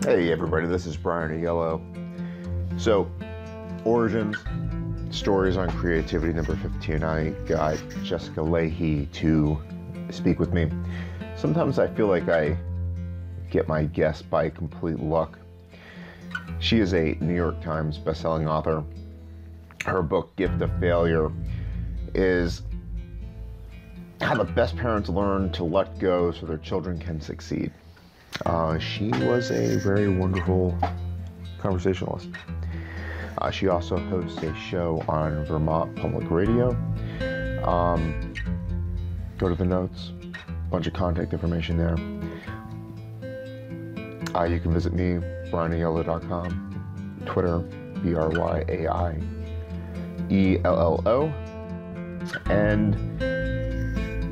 Hey everybody, this is Brian Yellow. So, Origins, Stories on Creativity, number 15. I got Jessica Lahey to speak with me. Sometimes I feel like I get my guests by complete luck. She is a New York Times bestselling author. Her book, Gift of Failure, is how the best parents learn to let go so their children can succeed. She was a very wonderful conversationalist. She also hosts a show on Vermont Public Radio. Go to the notes, bunch of contact information there. You can visit me, brianyellow.com, Twitter, BRYAIELLO, and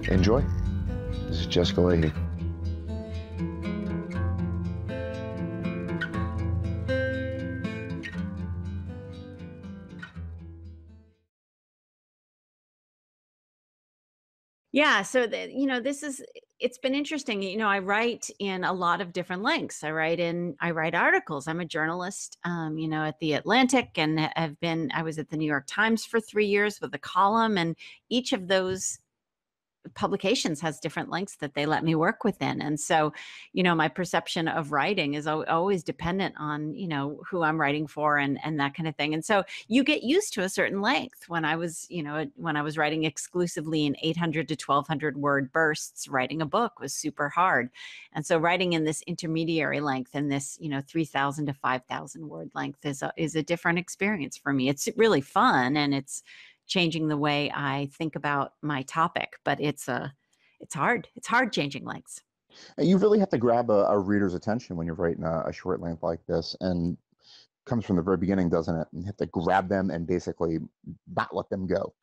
enjoy. This is Jessica Lahey. Yeah, so it's been interesting. I write in a lot of different lengths. I write articles. I'm a journalist, at the Atlantic, and I was at the New York Times for 3 years with a column, and each of those publications has different lengths that they let me work within. And so, my perception of writing is always dependent on, who I'm writing for and that kind of thing. And so you get used to a certain length. When I was writing exclusively in 800 to 1200 word bursts, writing a book was super hard. And so writing in this intermediary length and this, 3000 to 5000 word length is a different experience for me. It's really fun, and it's changing the way I think about my topic, but it's hard. It's hard changing lengths. You really have to grab a reader's attention when you're writing a short length like this, and comes from the very beginning, doesn't it? And you have to grab them and basically not let them go.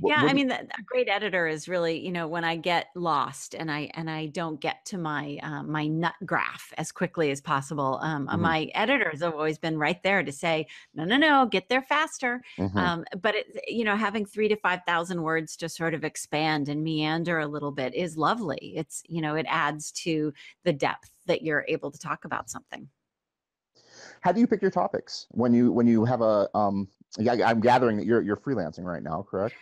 Yeah, a great editor is really, when I get lost and I don't get to my my nut graph as quickly as possible. My editors have always been right there to say, no, get there faster. But having 3,000 to 5,000 words to sort of expand and meander a little bit is lovely. It's it adds to the depth that you're able to talk about something. How do you pick your topics when you have a I'm gathering that you're freelancing right now, correct?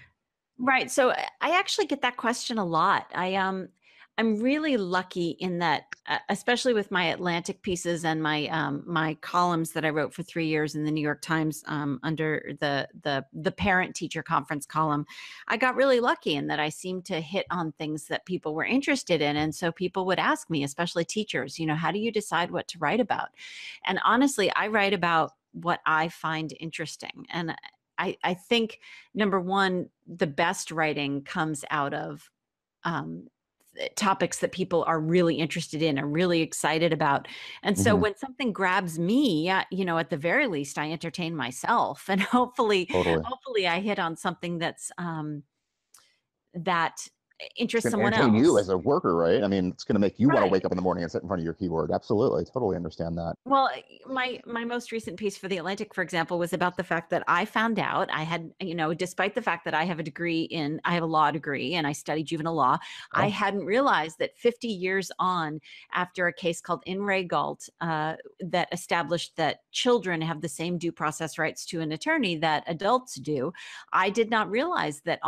Right. So I actually get that question a lot. I'm really lucky in that, especially with my Atlantic pieces and my my columns that I wrote for 3 years in the New York Times under the parent teacher conference column, I got really lucky in that I seemed to hit on things that people were interested in, and so people would ask me, especially teachers, how do you decide what to write about? And honestly, I write about what I find interesting, and I think, number one, the best writing comes out of topics that people are really interested in, are really excited about. And so when something grabs me, at the very least, I entertain myself, and hopefully I hit on something that's that interests someone else. Entertain you as a worker, right? It's going to make you want to wake up in the morning and sit in front of your keyboard. Absolutely. Totally understand that. Well, my most recent piece for The Atlantic, for example, was about the fact that I found out I had, despite the fact that I have a law degree and I studied juvenile law, I hadn't realized that 50 years on, after a case called In Re Galt, that established that children have the same due process rights to an attorney that adults do, I did not realize that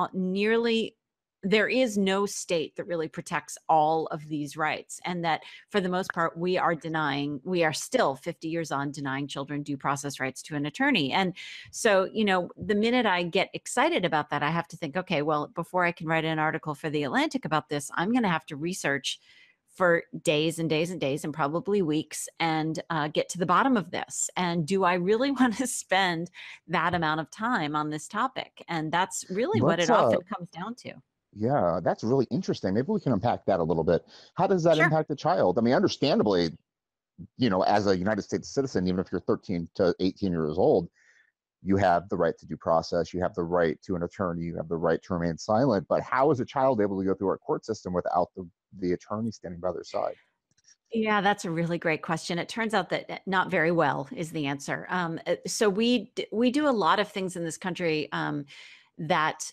there is no state that really protects all of these rights, and that for the most part, we are still 50 years on denying children due process rights to an attorney. And so, the minute I get excited about that, I have to think, okay, well, before I can write an article for The Atlantic about this, I'm going to have to research for days and days and days and probably weeks and get to the bottom of this. And do I really want to spend that amount of time on this topic? And that's really what it often comes down to. Yeah, that's really interesting. Maybe we can unpack that a little bit. How does that impact the child? Understandably, as a United States citizen, even if you're 13 to 18 years old, you have the right to due process, you have the right to an attorney, you have the right to remain silent. But how is a child able to go through our court system without the attorney standing by their side? Yeah, that's a really great question. It turns out that not very well is the answer. So we do a lot of things in this country that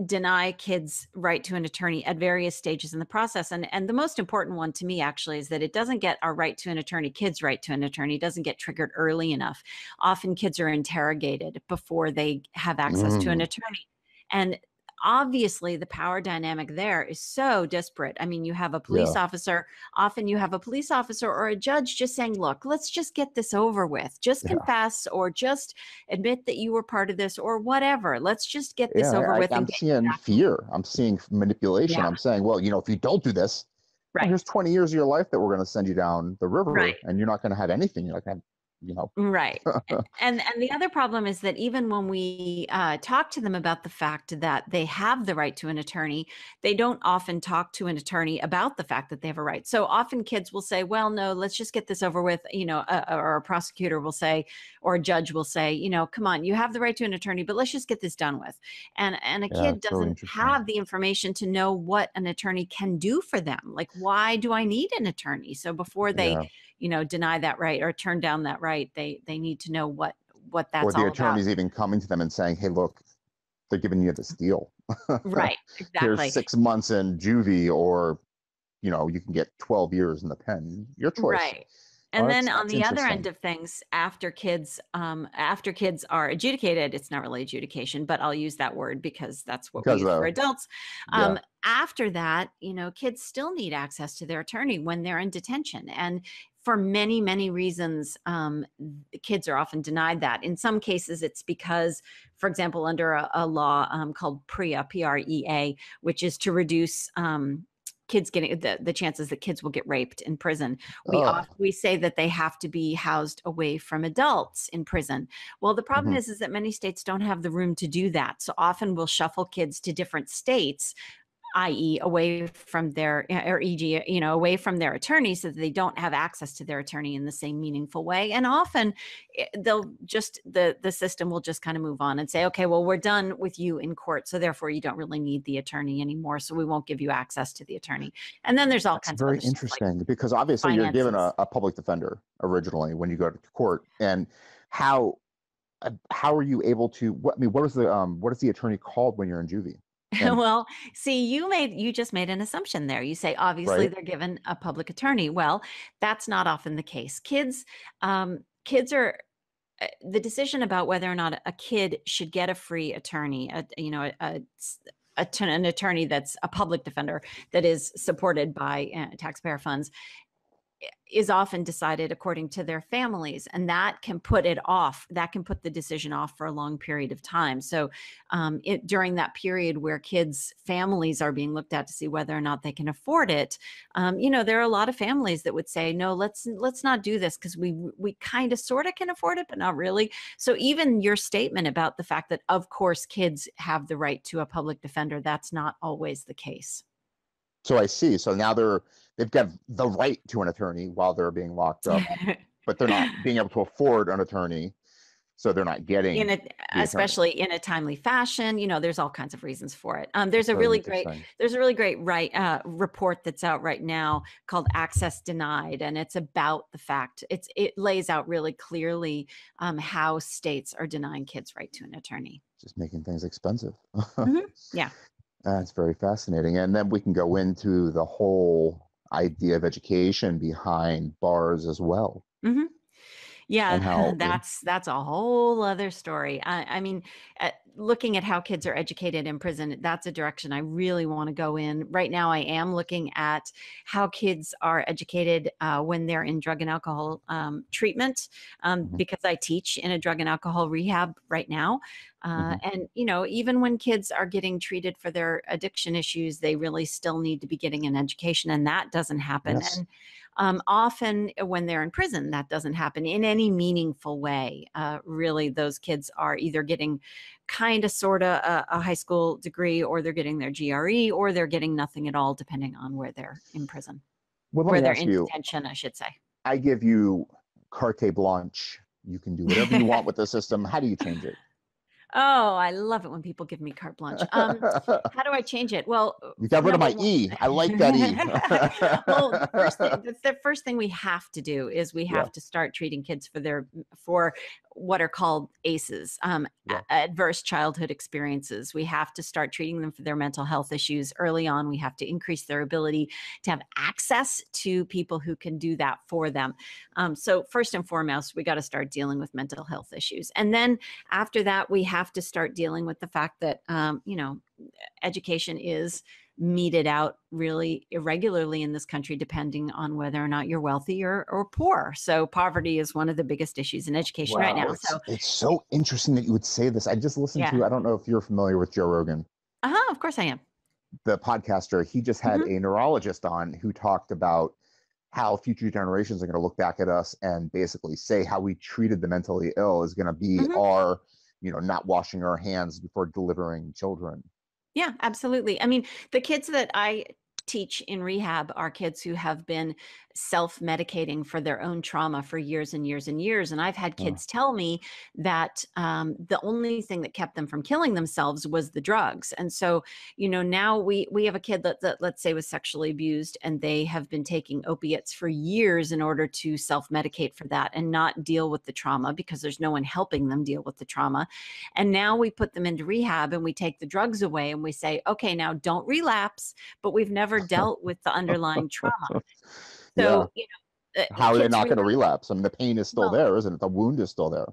deny kids right to an attorney at various stages in the process. And the most important one to me actually is that it doesn't get our right to an attorney, kids' right to an attorney doesn't get triggered early enough. Often kids are interrogated before they have access to an attorney. And obviously the power dynamic there is so disparate. I mean, you have a police officer, often you have a police officer or a judge just saying, look, let's just get this over with, just confess or just admit that you were part of this or whatever. Let's just get this over with. I'm seeing fear. I'm seeing manipulation. I'm saying, well, if you don't do this, well, here's 20 years of your life that we're going to send you down the river and you're not going to have anything. You're not going to have, Right. And the other problem is that even when we talk to them about the fact that they have the right to an attorney, they don't often talk to an attorney about the fact that they have a right. So often kids will say, well, no, let's just get this over with, or a prosecutor will say, or a judge will say, come on, you have the right to an attorney, but let's just get this done with. And a kid doesn't have the information to know what an attorney can do for them. Like, why do I need an attorney? So before they, deny that right or turn down that right, they need to know what that's all about. Or the attorney's even coming to them and saying, hey, look, they're giving you this deal. Right, exactly. Here's 6 months in juvie, or, you can get 12 years in the pen. Your choice. Right. And then on the other end of things, after kids are adjudicated, it's not really adjudication, but I'll use that word because that's what we use for adults. After that, kids still need access to their attorney when they're in detention. And for many, many reasons, kids are often denied that. In some cases, it's because, for example, under a law called PREA, P-R-E-A, which is to reduce kids getting the chances that kids will get raped in prison. We say that they have to be housed away from adults in prison. Well, the problem is that many states don't have the room to do that. So often we'll shuffle kids to different states, i.e. away from their, or e.g., away from their attorney so that they don't have access to their attorney in the same meaningful way. And often they'll just, the system will just kind of move on and say, okay, well, we're done with you in court. So therefore you don't really need the attorney anymore. So we won't give you access to the attorey. And then there's all kinds of other stuff. Very interesting, because obviously finances. You're given a public defender originally when you go to court. And how are you able to, what is the attorney called when you're in juvie? Well, see, you just made an assumption there. You say, obviously, they're given a public attorney. Well, that's not often the case. Kids are, the decision about whether or not a kid should get a free attorney, an attorney that's a public defender that is supported by taxpayer funds, is often decided according to their families, and that can put it off. That can put the decision off for a long period of time. So during that period where kids' families are being looked at to see whether or not they can afford it, there are a lot of families that would say, no, let's not do this because we kind of sort of can afford it, but not really. So even your statement about the fact that, of course, kids have the right to a public defender, that's not always the case. So I see. So now they've got the right to an attorney while they're being locked up, but they're not being able to afford an attorney. So they're not getting especially in a timely fashion. There's all kinds of reasons for it. There's a really great report that's out right now called Access Denied. And it's about the fact it lays out really clearly how states are denying kids right to an attorney. Just making things expensive. Yeah. That's very fascinating. And then we can go into the whole idea of education behind bars as well. Mm-hmm. Yeah, that's a whole other story. I mean, looking at how kids are educated in prison, that's a direction I really want to go in. Right now, I am looking at how kids are educated when they're in drug and alcohol treatment, because I teach in a drug and alcohol rehab right now. And, even when kids are getting treated for their addiction issues, they really still need to be getting an education, and that doesn't happen. Yes. And often when they're in prison, that doesn't happen in any meaningful way. Really, those kids are either getting kind of sort of a high school degree, or they're getting their GRE, or they're getting nothing at all, depending on where they're in prison. Well, where they're in detention, I should say. I give you carte blanche. You can do whatever you want with the system. How do you change it? Oh, I love it when people give me carte blanche. How do I change it? Well, you got rid of my E. I like that E. Well, the first thing we have to do is we have to start treating kids for what are called ACEs, adverse childhood experiences. We have to start treating them for their mental health issues early on. We have to increase their ability to have access to people who can do that for them. So first and foremost, we got to start dealing with mental health issues. And then after that, we have to start dealing with the fact that, education is meted out really irregularly in this country, depending on whether or not you're wealthy or poor. So poverty is one of the biggest issues in education right now. It's so interesting that you would say this. I just listened to, I don't know if you're familiar with Joe Rogan. Of course I am. The podcaster, he just had a neurologist on who talked about how future generations are going to look back at us and basically say how we treated the mentally ill is going to be our, not washing our hands before delivering children. Yeah, absolutely. I mean, the kids that I teach in rehab are kids who have been self-medicating for their own trauma for years and years and years. And I've had kids tell me that the only thing that kept them from killing themselves was the drugs. And so, now we have a kid that let's say was sexually abused, and they have been taking opiates for years in order to self-medicate for that and not deal with the trauma, because there's no one helping them deal with the trauma. And now we put them into rehab and we take the drugs away and we say, okay, now don't relapse, but we've never dealt with the underlying trauma. So, how are they not going to relapse? I mean, the pain is still there, isn't it? The wound is still there.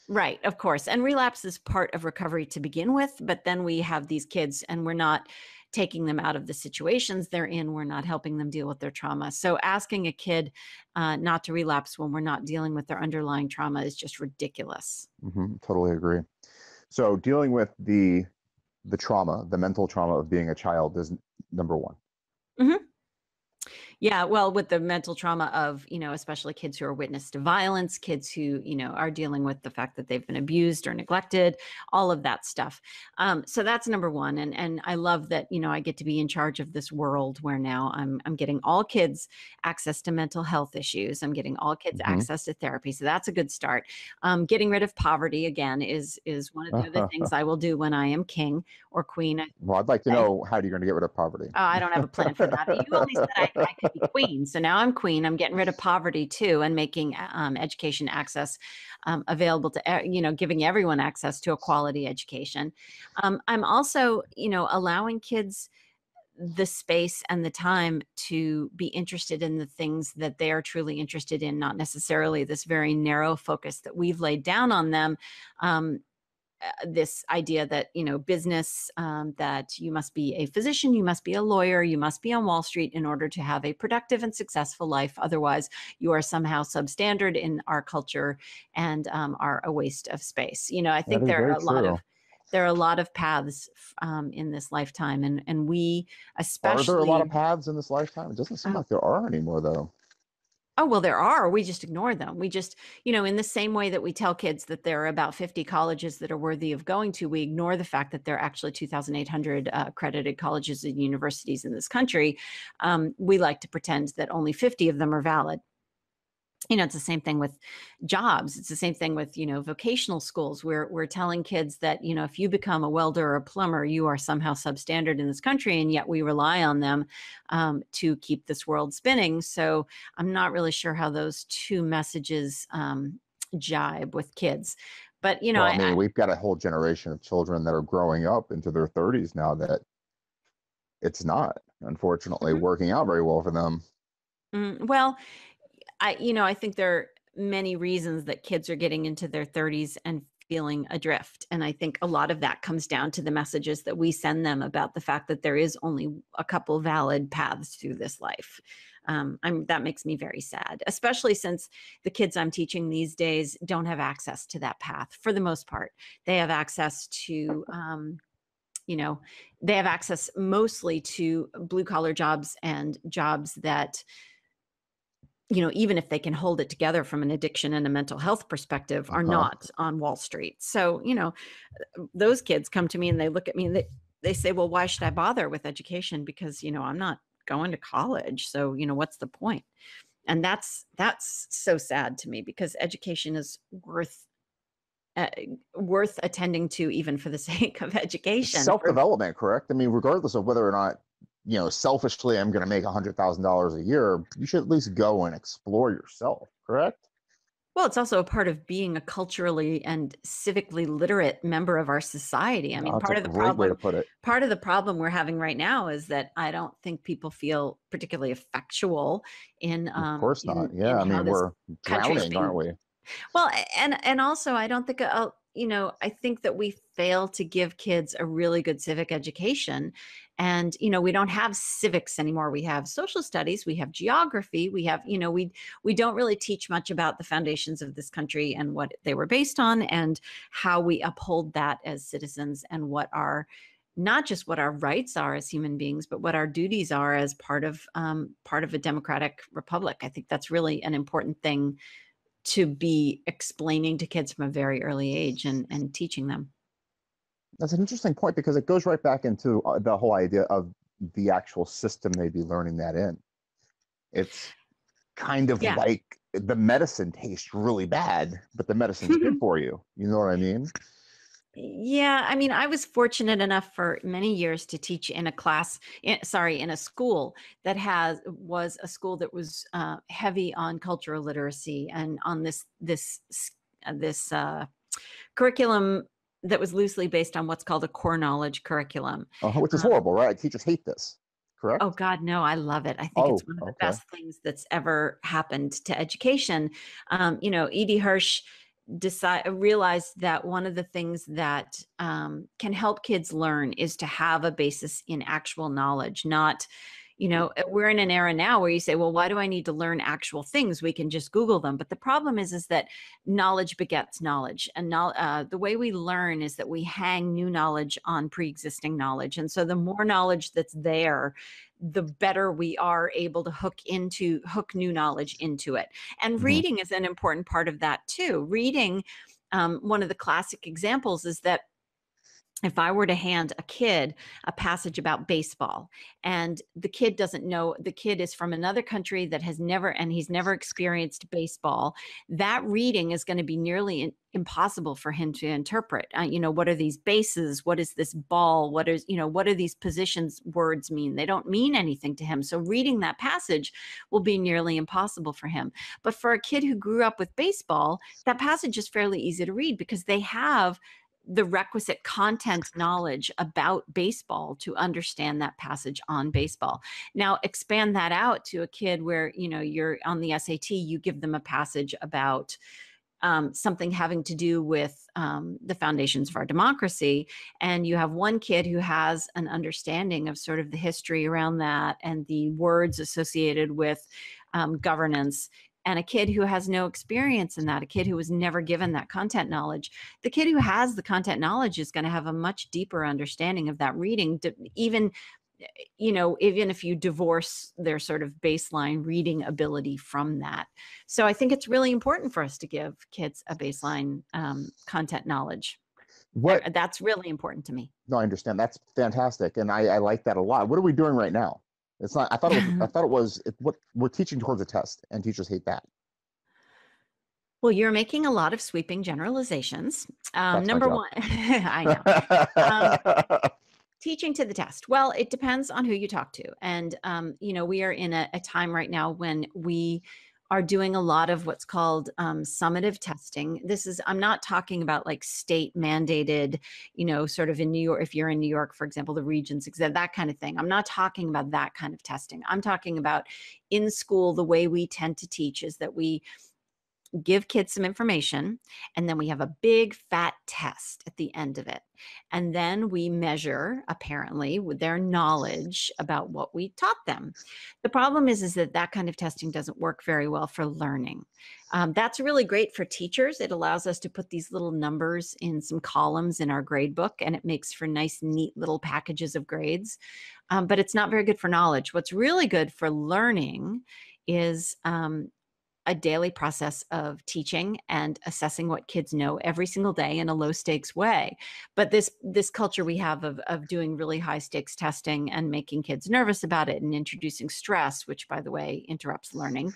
Right, of course. And relapse is part of recovery to begin with, but then we have these kids and we're not taking them out of the situations they're in. We're not helping them deal with their trauma. So asking a kid not to relapse when we're not dealing with their underlying trauma is just ridiculous. Totally agree. So dealing with the trauma, the mental trauma of being a child is number one. Yeah, well, with the mental trauma of, especially kids who are witness to violence, kids who, are dealing with the fact that they've been abused or neglected, all of that stuff. So that's number one. And I love that, I get to be in charge of this world where now I'm getting all kids access to mental health issues. I'm getting all kids access to therapy. So that's a good start. Getting rid of poverty, again, is one of the other things I will do when I am king or queen. Well, I'd like to know how you're going to get rid of poverty. Oh, I don't have a plan for that. You only said I could be queen. So now I'm queen. I'm getting rid of poverty too, and making education access available to, giving everyone access to a quality education. I'm also, allowing kids the space and the time to be interested in the things that they are truly interested in, not necessarily this very narrow focus that we've laid down on them. This idea that, business, that you must be a physician, you must be a lawyer, you must be on Wall Street in order to have a productive and successful life. Otherwise, you are somehow substandard in our culture and are a waste of space. I think there are a lot of paths in this lifetime, and we especially. Are there a lot of paths in this lifetime? It doesn't seem like there are anymore, though. Oh, well, there are. We just ignore them. We just, in the same way that we tell kids that there are about 50 colleges that are worthy of going to, we ignore the fact that there are actually 2,800 accredited colleges and universities in this country. We like to pretend that only 50 of them are valid. It's the same thing with jobs. It's the same thing with, vocational schools. We're telling kids that, if you become a welder or a plumber, you are somehow substandard in this country. And yet we rely on them to keep this world spinning. So I'm not really sure how those two messages jibe with kids. But, we've got a whole generation of children that are growing up into their 30s now that it's not, unfortunately, working out very well for them. Well, I think there are many reasons that kids are getting into their 30s and feeling adrift. And I think a lot of that comes down to the messages that we send them about the fact that there is only a couple valid paths through this life. That makes me very sad, especially since the kids I'm teaching these days don't have access to that path for the most part. They have access to, they have access mostly to blue collar jobs and jobs that, even if they can hold it together from an addiction and a mental health perspective, are not on Wall Street. So, those kids come to me and they look at me and they say, well, why should I bother with education? Because, I'm not going to college. So, what's the point? And that's so sad to me, because education is worth attending to, even for the sake of education. Self-development, correct? I mean, regardless of whether or not, selfishly, I'm going to make $100,000 a year, you should at least go and explore yourself, correct? Well, it's also a part of being a culturally and civically literate member of our society. I mean, That's a great way to put it. part of the problem we're having right now is that I don't think people feel particularly effectual in Of course not. in Yeah, I how mean, this we're country is drowning, aren't being. we? Well, and also I don't think I think that we fail to give kids a really good civic education. And we don't have civics anymore. We have social studies, we have geography, we have we don't really teach much about the foundations of this country and what they were based on and how we uphold that as citizens and what our not just what our rights are as human beings, but what our duties are as part of a democratic republic. I think that's really an important thing to be explaining to kids from a very early age and teaching them. That's an interesting point because it goes right back into the whole idea of the actual system they'd be learning that in. It's kind of Yeah. like the medicine tastes really bad, but the medicine's good for you. You know what I mean? Yeah, I mean, I was fortunate enough for many years to teach in a in a school that was a school that was heavy on cultural literacy and on this curriculum that was loosely based on what's called a core knowledge curriculum. Which is horrible, right? Teachers hate this, correct? Oh God, no, I love it. I think Oh, it's one of the okay. best things that's ever happened to education. Edie Hirsch realized that one of the things that can help kids learn is to have a basis in actual knowledge, not, we're in an era now where you say, well, why do I need to learn actual things? We can just Google them. But the problem is that knowledge begets knowledge. And the way we learn is that we hang new knowledge on pre-existing knowledge. And so the more knowledge that's there, the better we are able to hook new knowledge into it. And reading is an important part of that too. Reading, one of the classic examples is that if I were to hand a kid a passage about baseball and the kid doesn't know, the kid is from another country that he's never experienced baseball, that reading is going to be nearly impossible for him to interpret. What are these bases? What is this ball? What are these positions words mean? They don't mean anything to him. So reading that passage will be nearly impossible for him. But for a kid who grew up with baseball, that passage is fairly easy to read because they have the requisite content knowledge about baseball to understand that passage on baseball. Now expand that out to a kid where, you're on the SAT, you give them a passage about something having to do with the foundations of our democracy. And you have one kid who has an understanding of sort of the history around that and the words associated with governance, and a kid who has no experience in that, a kid who was never given that content knowledge. The kid who has the content knowledge is going to have a much deeper understanding of that reading, even if you divorce their sort of baseline reading ability from that. So I think it's really important for us to give kids a baseline content knowledge. That's really important to me. No, I understand. That's fantastic. And I like that a lot. What are we doing right now? It's not, I thought it was what we're teaching towards a test, and teachers hate that. Well, you're making a lot of sweeping generalizations. Number one, I know. Teaching to the test. Well, it depends on who you talk to. And, we are in a time right now when we are doing a lot of what's called summative testing. I'm not talking about like state mandated, sort of in New York, if you're in New York, for example, the regions, that kind of thing. I'm not talking about that kind of testing. I'm talking about in school, the way we tend to teach is that we give kids some information, and then we have a big fat test at the end of it. And then we measure, apparently, with their knowledge about what we taught them. The problem is that kind of testing doesn't work very well for learning. That's really great for teachers. It allows us to put these little numbers in some columns in our grade book, and it makes for nice, neat little packages of grades. But it's not very good for knowledge. What's really good for learning is a daily process of teaching and assessing what kids know every single day in a low stakes way. But this culture we have of doing really high stakes testing and making kids nervous about it and introducing stress, which by the way, interrupts learning,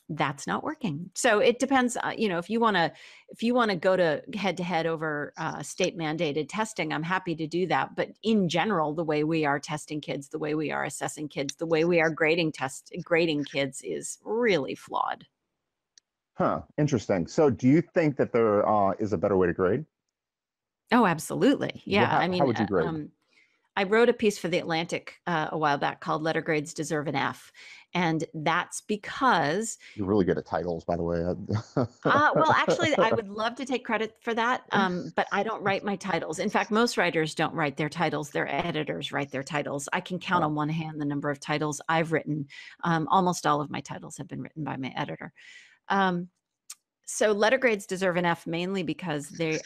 that's not working. So it depends, if you want to go to head over state mandated testing, I'm happy to do that. But in general, the way we are testing kids, the way we are assessing kids, the way we are grading kids is really flawed. Huh. Interesting. So do you think that there is a better way to grade? Oh, absolutely. Well, Yeah. I how mean, would you grade? I wrote a piece for The Atlantic a while back called Letter Grades Deserve an F. And that's because, You're really good at titles, by the way. well, actually, I would love to take credit for that, but I don't write my titles. In fact, most writers don't write their titles. Their editors write their titles. I can count Oh, on one hand the number of titles I've written. Almost all of my titles have been written by my editor. Um, so letter grades deserve an F mainly because they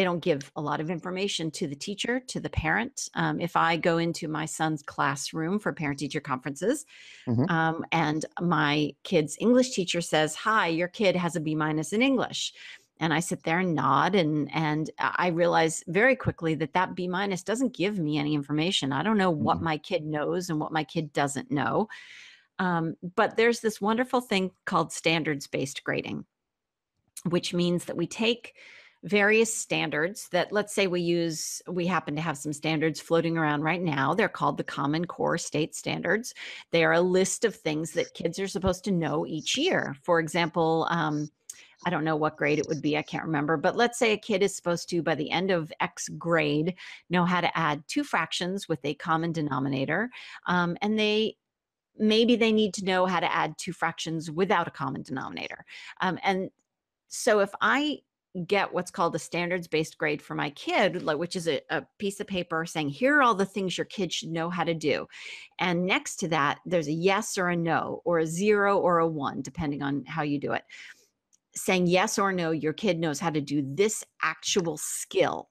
don't give a lot of information to the teacher, to the parent. If I go into my son's classroom for parent-teacher conferences, mhm. and my kid's English teacher says, "Hi, your kid has a B- in English." And I sit there and nod, and I realize very quickly that that B- doesn't give me any information. I don't know what Mm-mm. my kid knows and what my kid doesn't know. But there's this wonderful thing called standards-based grading, which means that we take various standards that, let's say we happen to have some standards floating around right now. They're called the Common Core State Standards. They are a list of things that kids are supposed to know each year. For example, I don't know what grade it would be. I can't remember. But let's say a kid is supposed to, by the end of X grade, know how to add two fractions with a common denominator. And maybe they need to know how to add two fractions without a common denominator. And so if I get what's called a standards-based grade for my kid, which is a piece of paper saying, here are all the things your kid should know how to do. And next to that, there's a yes or a no, or a 0 or a 1, depending on how you do it. Saying yes or no, your kid knows how to do this actual skill.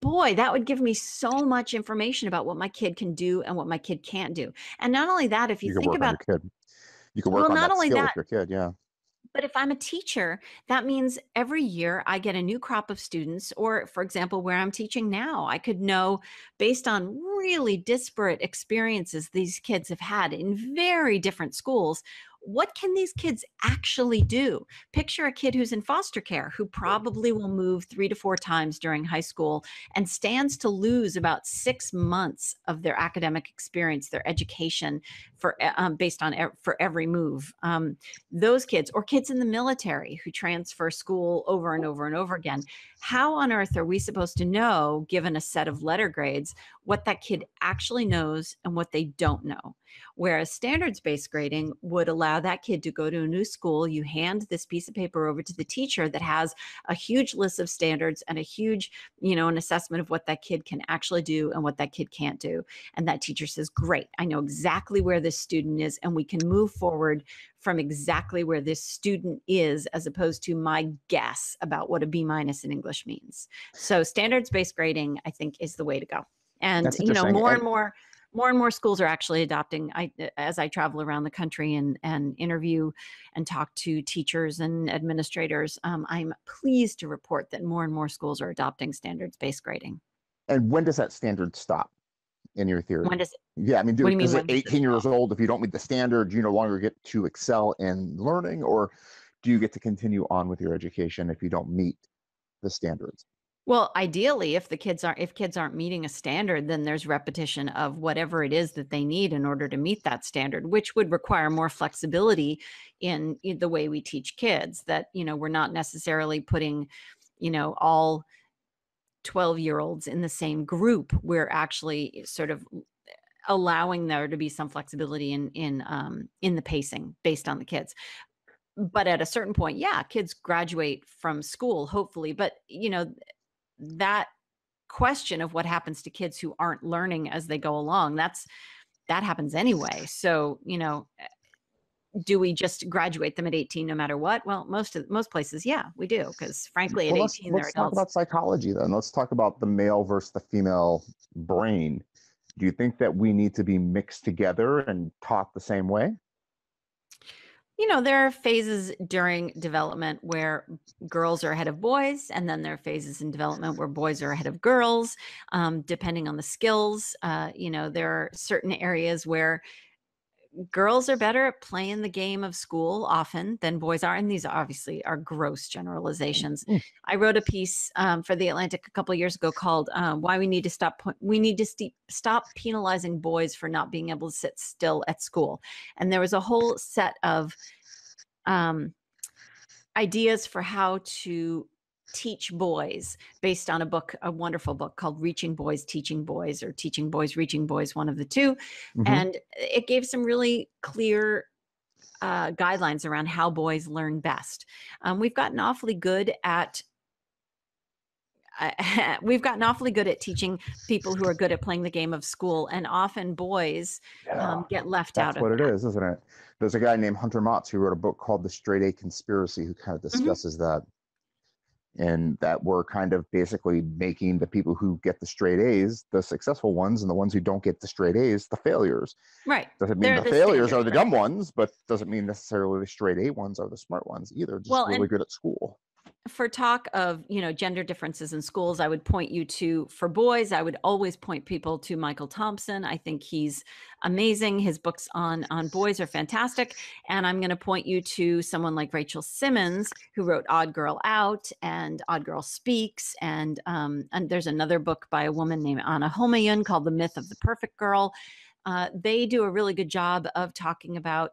Boy, that would give me so much information about what my kid can do and what my kid can't do. And not only that, if you You can think work on about, your kid. You can well, work on not that only skill with that, your kid. Yeah. but if I'm a teacher, that means every year I get a new crop of students, or for example, where I'm teaching now, I could know based on really disparate experiences these kids have had in very different schools, what can these kids actually do? Picture a kid who's in foster care who probably will move 3 to 4 times during high school and stands to lose about 6 months of their academic experience, their education based on for every move. Those kids, or kids in the military who transfer school over and over and over again, how on earth are we supposed to know, given a set of letter grades, what that kid actually knows and what they don't know? Whereas standards-based grading would allow that kid to go to a new school. You hand this piece of paper over to the teacher that has a huge list of standards and a huge, an assessment of what that kid can actually do and what that kid can't do. And that teacher says, great, I know exactly where this student is, and we can move forward from exactly where this student is, as opposed to my guess about what a B- in English means. So standards-based grading, I think, is the way to go. And, That's interesting. more and more schools are actually adopting. As I travel around the country and interview and talk to teachers and administrators, I'm pleased to report that more and more schools are adopting standards-based grading. And when does that standard stop in your theory? When does it, Yeah, I mean, what do you mean is it when does it 18 years stop? old? If you don't meet the standard, you no longer get to excel in learning, or do you get to continue on with your education if you don't meet the standards? Well, ideally, if kids aren't meeting a standard, then there's repetition of whatever it is that they need in order to meet that standard, which would require more flexibility in the way we teach kids. That, we're not necessarily putting, all 12-year-olds in the same group. We're actually sort of allowing there to be some flexibility in the pacing based on the kids. But at a certain point, yeah, kids graduate from school, hopefully. But that question of what happens to kids who aren't learning as they go along, that happens anyway. So, do we just graduate them at 18 no matter what? Well, most places, yeah, we do, because frankly, at Well, 18 they're let's talk adults. about psychology then. Let's talk about the male versus the female brain. Do you think that we need to be mixed together and taught the same way? There are phases during development where girls are ahead of boys, and then there are phases in development where boys are ahead of girls, depending on the skills. There are certain areas where girls are better at playing the game of school often than boys are. And these obviously are gross generalizations. Mm. I wrote a piece for The Atlantic a couple of years ago called Why We Need to Stop Penalizing Boys for Not Being Able to Sit Still at School. And there was a whole set of ideas for how to teach boys based on a wonderful book called Reaching Boys, Teaching Boys, or Teaching Boys, Reaching Boys, one of the two. And it gave some really clear guidelines around how boys learn best. We've gotten awfully good at teaching people who are good at playing the game of school, and often boys get left out of That's what that. it is, isn't it? There's a guy named Hunter Motz who wrote a book called The Straight A Conspiracy, who kind of discusses that, and that we're kind of basically making the people who get the straight A's the successful ones, and the ones who don't get the straight A's the failures. Right. Doesn't mean the failures are the dumb ones, but doesn't mean necessarily the straight A ones are the smart ones either. Just really good at school. For talk of, gender differences in schools, I would point you to, for boys, I would always point people to Michael Thompson. I think he's amazing. His books on boys are fantastic. And I'm going to point you to someone like Rachel Simmons, who wrote Odd Girl Out and Odd Girl Speaks. And there's another book by a woman named Anna Homayoun called The Myth of the Perfect Girl. They do a really good job of talking about,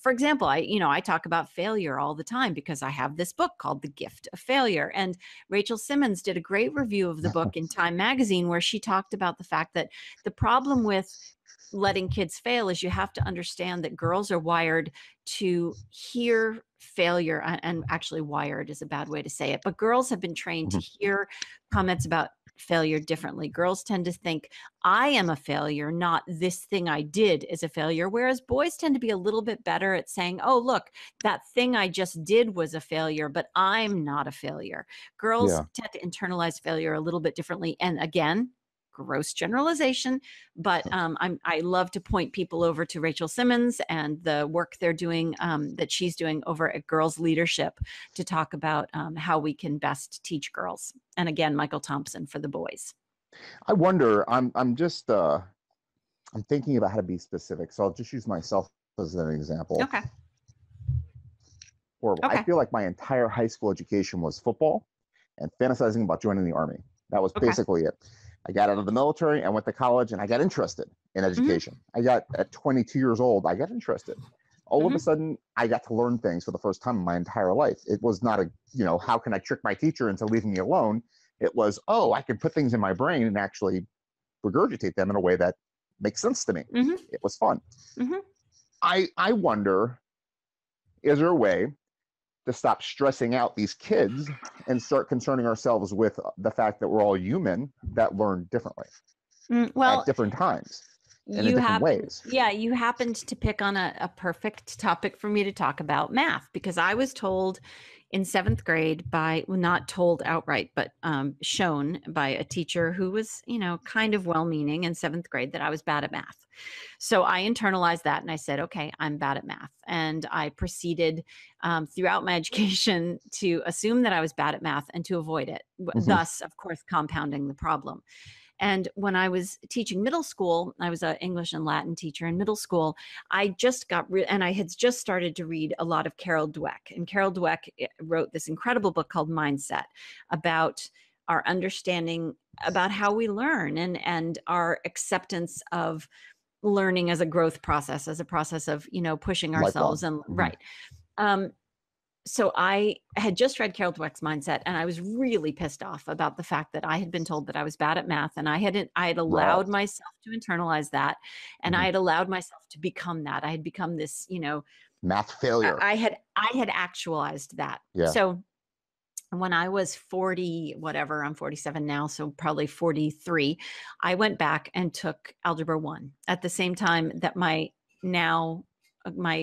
for example, I talk about failure all the time because I have this book called The Gift of Failure. And Rachel Simmons did a great review of the book in Time Magazine, where she talked about the fact that the problem with letting kids fail is you have to understand that girls are wired to hear failure, and actually wired is a bad way to say it, but girls have been trained to hear comments about failure differently. Girls tend to think, I am a failure, not this thing I did is a failure. Whereas boys tend to be a little bit better at saying, oh, look, that thing I just did was a failure, but I'm not a failure. Girls tend to internalize failure a little bit differently. And again, gross generalization, but I love to point people over to Rachel Simmons and the work they're doing, that she's doing over at Girls Leadership, to talk about how we can best teach girls. And again, Michael Thompson for the boys. I wonder, I'm thinking about how to be specific, so I'll just use myself as an example. Okay. I feel like my entire high school education was football and fantasizing about joining the Army. That was basically it. I got out of the military, I went to college, and I got interested in education. At 22 years old, I got interested. All of a sudden, I got to learn things for the first time in my entire life. It was not how can I trick my teacher into leaving me alone? It was, I can put things in my brain and actually regurgitate them in a way that makes sense to me. It was fun. I wonder, is there a way to stop stressing out these kids and start concerning ourselves with the fact that we're all human that learn differently at different times and in different ways? Yeah, you happened to pick on a perfect topic for me to talk about, math, because I was told in 7th grade not told outright, but shown by a teacher who was, kind of well-meaning in 7th grade, that I was bad at math. So I internalized that and I said, okay, I'm bad at math. And I proceeded throughout my education to assume that I was bad at math and to avoid it, thus, of course, compounding the problem. And when I was teaching middle school, I was an English and Latin teacher in middle school. I just and I had just started to read a lot of Carol Dweck. And Carol Dweck wrote this incredible book called Mindset, about our understanding about how we learn and our acceptance of learning as a growth process, as a process of, pushing ourselves and right. So I had just read Carol Dweck's Mindset, and I was really pissed off about the fact that I had been told that I was bad at math, and I had allowed myself to internalize that, and I had allowed myself to become that. I had become this, math failure. I had actualized that. Yeah. So when I was 40, whatever, I'm 47 now, so probably 43, I went back and took Algebra 1 at the same time that my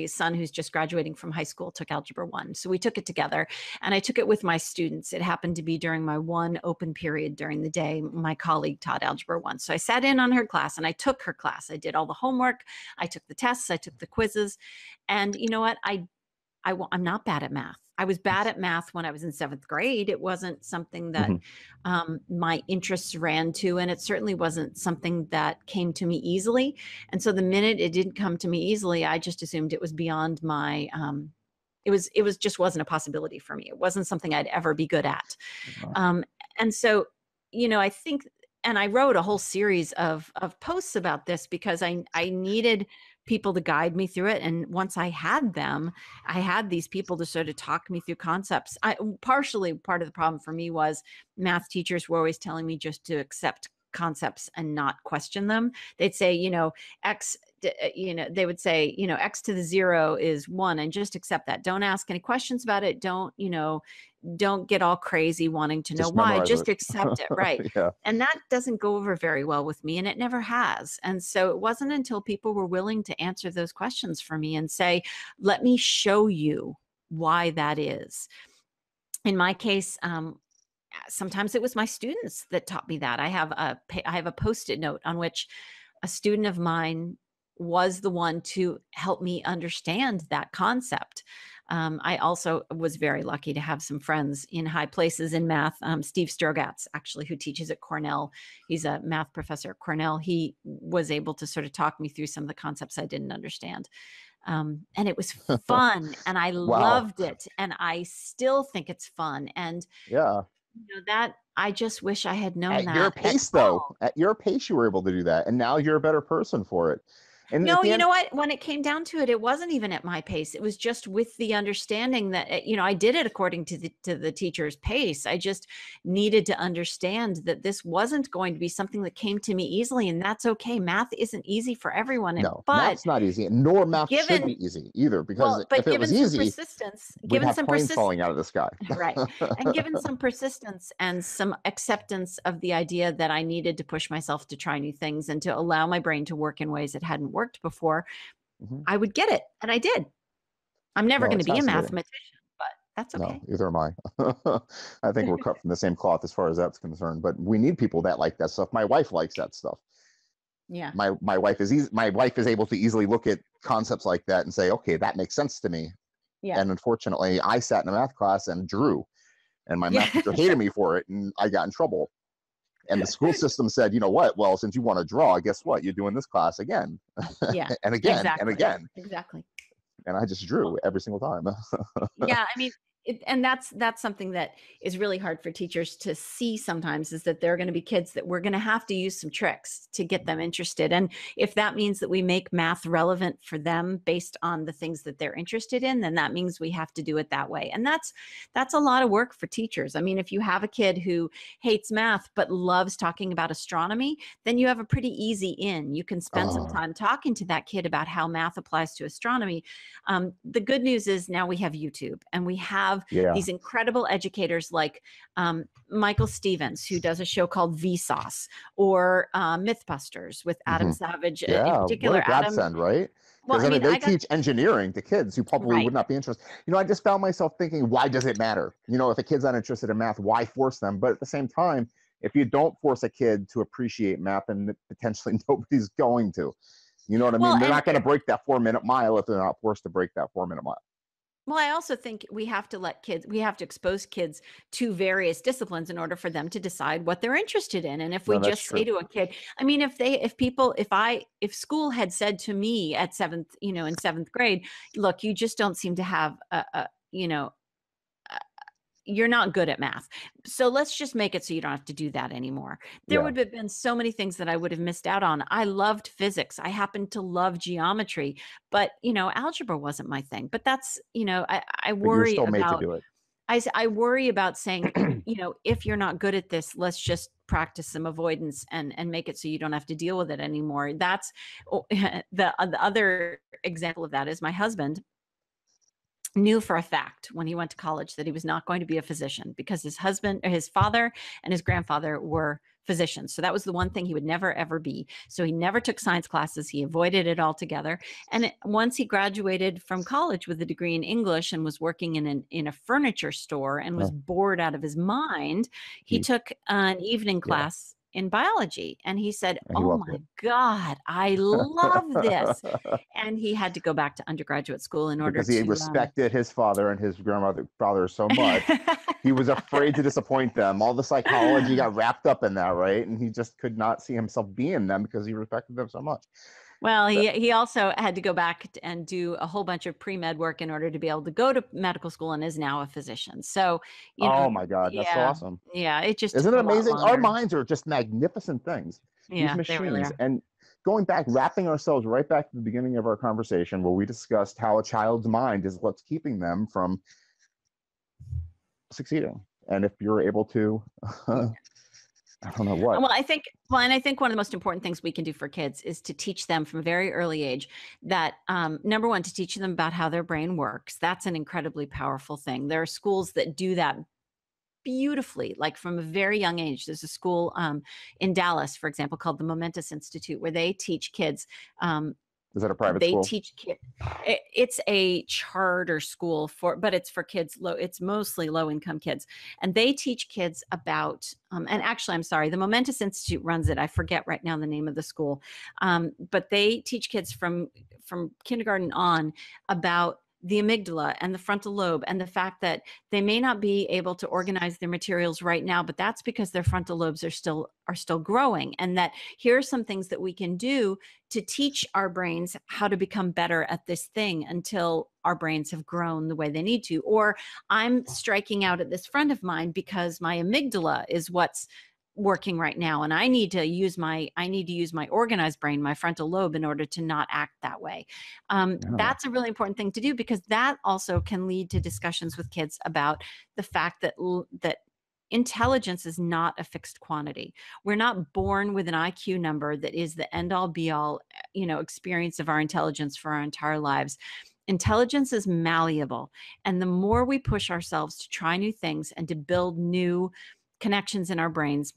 son, who's just graduating from high school, took Algebra 1. So we took it together, and I took it with my students. It happened to be during my one open period during the day. My colleague taught Algebra 1. So I sat in on her class and I took her class. I did all the homework. I took the tests. I took the quizzes. And you know what? I'm not bad at math. I was bad at math when I was in 7th grade. It wasn't something that my interests ran to, and it certainly wasn't something that came to me easily. And so the minute it didn't come to me easily, I just assumed it was beyond my, it was just wasn't a possibility for me. It wasn't something I'd ever be good at. And so, I think, and I wrote a whole series of posts about this because I needed people to guide me through it. And once I had them, I had these people to sort of talk me through concepts. Partially part of the problem for me was math teachers were always telling me just to accept concepts and not question them. They'd say, X, they would say, X to the 0 is 1, and just accept that. Don't ask any questions about it. Don't get all crazy wanting to know why. Just accept it. Right. Yeah. And that doesn't go over very well with me, and it never has. And so it wasn't until people were willing to answer those questions for me and say, let me show you why that is. In my case, sometimes it was my students that taught me that. I have a Post-it note on which a student of mine was the one to help me understand that concept. I also was very lucky to have some friends in high places in math. Steve Strogatz, actually, who teaches at Cornell. He's a math professor at Cornell. He was able to sort of talk me through some of the concepts I didn't understand. And it was fun, and I loved it. And I still think it's fun. And yeah. That I just wish I had known at that. Your pace, though. At your pace, you were able to do that, and now you're a better person for it. And no, you know what? When it came down to it, it wasn't even at my pace. It was just with the understanding that I did it according to the teacher's pace. I just needed to understand that this wasn't going to be something that came to me easily, and that's okay. Math isn't easy for everyone. No, math's not easy, nor math should be easy either. Because if it was easy, we'd have coins falling out of the sky. Right, and given some persistence and some acceptance of the idea that I needed to push myself to try new things and to allow my brain to work in ways it hadn't worked before, I would get it. And I did. I'm never going to be a mathematician, but that's okay. No, either am I. I think we're cut from the same cloth as far as that's concerned, but we need people that like that stuff. My wife likes that stuff. Yeah. My wife is able to easily look at concepts like that and say, okay, that makes sense to me. Yeah. And unfortunately, I sat in a math class and drew, and my math teacher hated me for it, and I got in trouble. And the school system said, you know what? Well, since you want to draw, guess what? You're doing this class again. Yeah. and again, exactly. and again. Exactly. And I just drew every single time. Yeah. I mean, and that's something that is really hard for teachers to see sometimes, is that there are going to be kids that we're going to have to use some tricks to get them interested. And if that means that we make math relevant for them based on the things that they're interested in, then that means we have to do it that way. And that's a lot of work for teachers. I mean, if you have a kid who hates math but loves talking about astronomy, then you have a pretty easy in. You can spend some time talking to that kid about how math applies to astronomy. The good news is now we have YouTube, and we have these incredible educators like Michael Stevens, who does a show called Vsauce, or Mythbusters with Adam Savage. In particular, what a godsend, right? Because they teach engineering to kids who probably would not be interested. I just found myself thinking, why does it matter? If a kid's not interested in math, why force them? But at the same time, if you don't force a kid to appreciate math, then potentially nobody's going to. You know what I mean? They're not going to break that 4-minute mile if they're not forced to break that 4-minute mile. Well, I also think we have to expose kids to various disciplines in order for them to decide what they're interested in. And if we just say to a kid, I mean, if school had said to me at in 7th grade, look, you just don't seem to have you're not good at math, so let's just make it so you don't have to do that anymore. There would have been so many things that I would have missed out on. I loved physics. I happened to love geometry, but algebra wasn't my thing. But that's I worry about. Made to do it. I worry about saying if you're not good at this, let's just practice some avoidance and make it so you don't have to deal with it anymore. That's the other example of that is my husband knew for a fact when he went to college that he was not going to be a physician, because his father and his grandfather were physicians. So that was the one thing he would never, ever be. So he never took science classes. He avoided it altogether. And once he graduated from college with a degree in English and was working in a furniture store and was bored out of his mind, he took an evening class in biology. And he said, oh my God, I love this. And he had to go back to undergraduate school in order because he respected his father and his grandfather so much. He was afraid to disappoint them. All the psychology got wrapped up in that, right? And he just could not see himself being them because he respected them so much. Well, he also had to go back and do a whole bunch of pre-med work in order to be able to go to medical school, and is now a physician. So, oh my God, that's so awesome. Yeah, it just isn't it amazing? Our minds are just magnificent things. Yeah, these machines, they really are. and going back, wrapping ourselves right back to the beginning of our conversation where we discussed how a child's mind is what's keeping them from succeeding. And if you're able to, I don't know what. Well, and I think one of the most important things we can do for kids is to teach them from a very early age that, number one, to teach them about how their brain works. That's an incredibly powerful thing. There are schools that do that beautifully, like from a very young age. There's a school in Dallas, for example, called the Momentous Institute, where they teach kids. Is that a private they school? teach kids. It's a charter school but it's for kids. It's mostly low-income kids, and they teach kids about. And actually, I'm sorry, the Momentous Institute runs it. I forget right now the name of the school, but they teach kids from kindergarten on about the amygdala and the frontal lobe, and the fact that they may not be able to organize their materials right now, but that's because their frontal lobes are still growing. And that here are some things that we can do to teach our brains how to become better at this thing until our brains have grown the way they need to. Or I'm striking out at this friend of mine because my amygdala is what's working right now, and I need to use my organized brain, my frontal lobe, in order to not act that way. That's a really important thing to do, because that also can lead to discussions with kids about the fact that intelligence is not a fixed quantity. We're not born with an IQ number that is the end all be all, experience of our intelligence for our entire lives. Intelligence is malleable, and the more we push ourselves to try new things and to build new connections in our brains,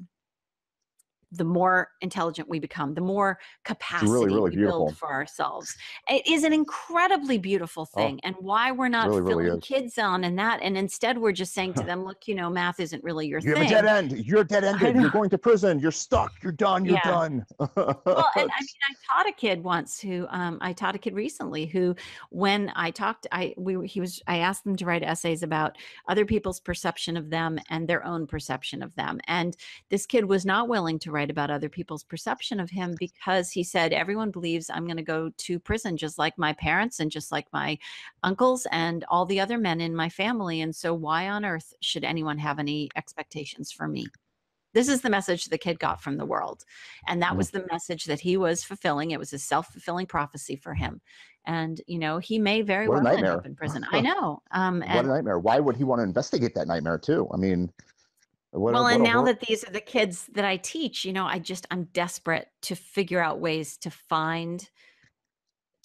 the more intelligent we become, the more capacity we build for ourselves. It is an incredibly beautiful thing. And why we're not filling kids on in that. And instead we're just saying to them, look, math isn't really your thing. You have a dead end. You're dead-ended. You're going to prison. You're stuck. You're done. You're done. Well, and I taught a kid once who, I taught a kid recently who, when I talked, I asked them to write essays about other people's perception of them and their own perception of them. And this kid was not willing to write about other people's perception of him, because he said, everyone believes I'm going to go to prison just like my parents and just like my uncles and all the other men in my family. And so why on earth should anyone have any expectations for me? This is the message the kid got from the world. And that was the message that he was fulfilling. It was a self-fulfilling prophecy for him. And, he may very well end up in prison. I know. What a nightmare. Why would he want to investigate that nightmare too? I mean, now that these are the kids that I teach, I'm desperate to figure out ways to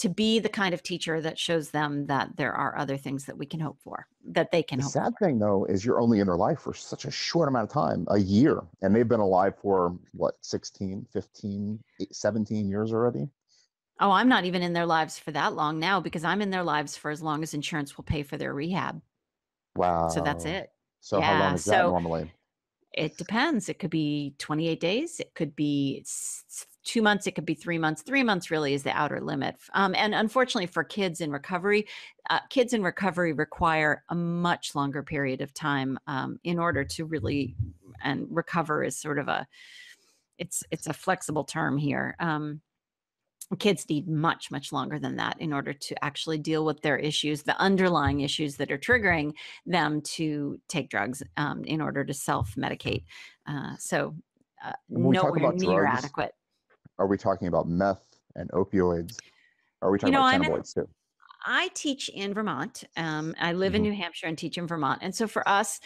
be the kind of teacher that shows them that there are other things that we can hope for, that they can hope for. The sad thing though, is you're only in their life for such a short amount of time, a year, and they've been alive for 16, 15, 17 years already. Oh, I'm not even in their lives for that long now, because I'm in their lives for as long as insurance will pay for their rehab. Wow. So that's it. So how long is that normally? It depends. It could be 28 days. It could be 2 months. It could be 3 months. 3 months really is the outer limit. And unfortunately for kids in recovery require a much longer period of time in order to really, and recover is sort of it's a flexible term here. Kids need much, much longer than that in order to actually deal with their issues, the underlying issues that are triggering them to take drugs in order to self-medicate. Nowhere near adequate. Are we talking about meth and opioids? Are we talking about cannabinoids too? I teach in Vermont. I live in New Hampshire and teach in Vermont. And so for us,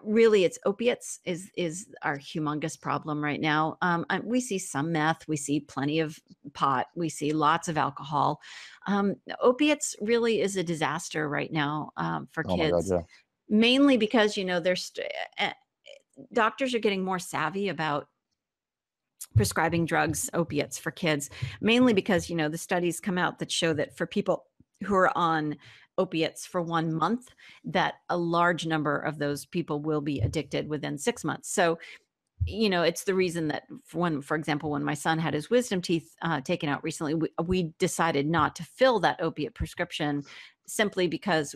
really, it's opiates is our humongous problem right now. We see some meth, we see plenty of pot, we see lots of alcohol. Opiates really is a disaster right now for kids, mainly because, doctors are getting more savvy about prescribing drugs, opiates for kids, mainly because, the studies come out that show that for people who are on opiates for 1 month, that a large number of those people will be addicted within 6 months. So, it's the reason that for example, when my son had his wisdom teeth taken out recently, we decided not to fill that opiate prescription simply because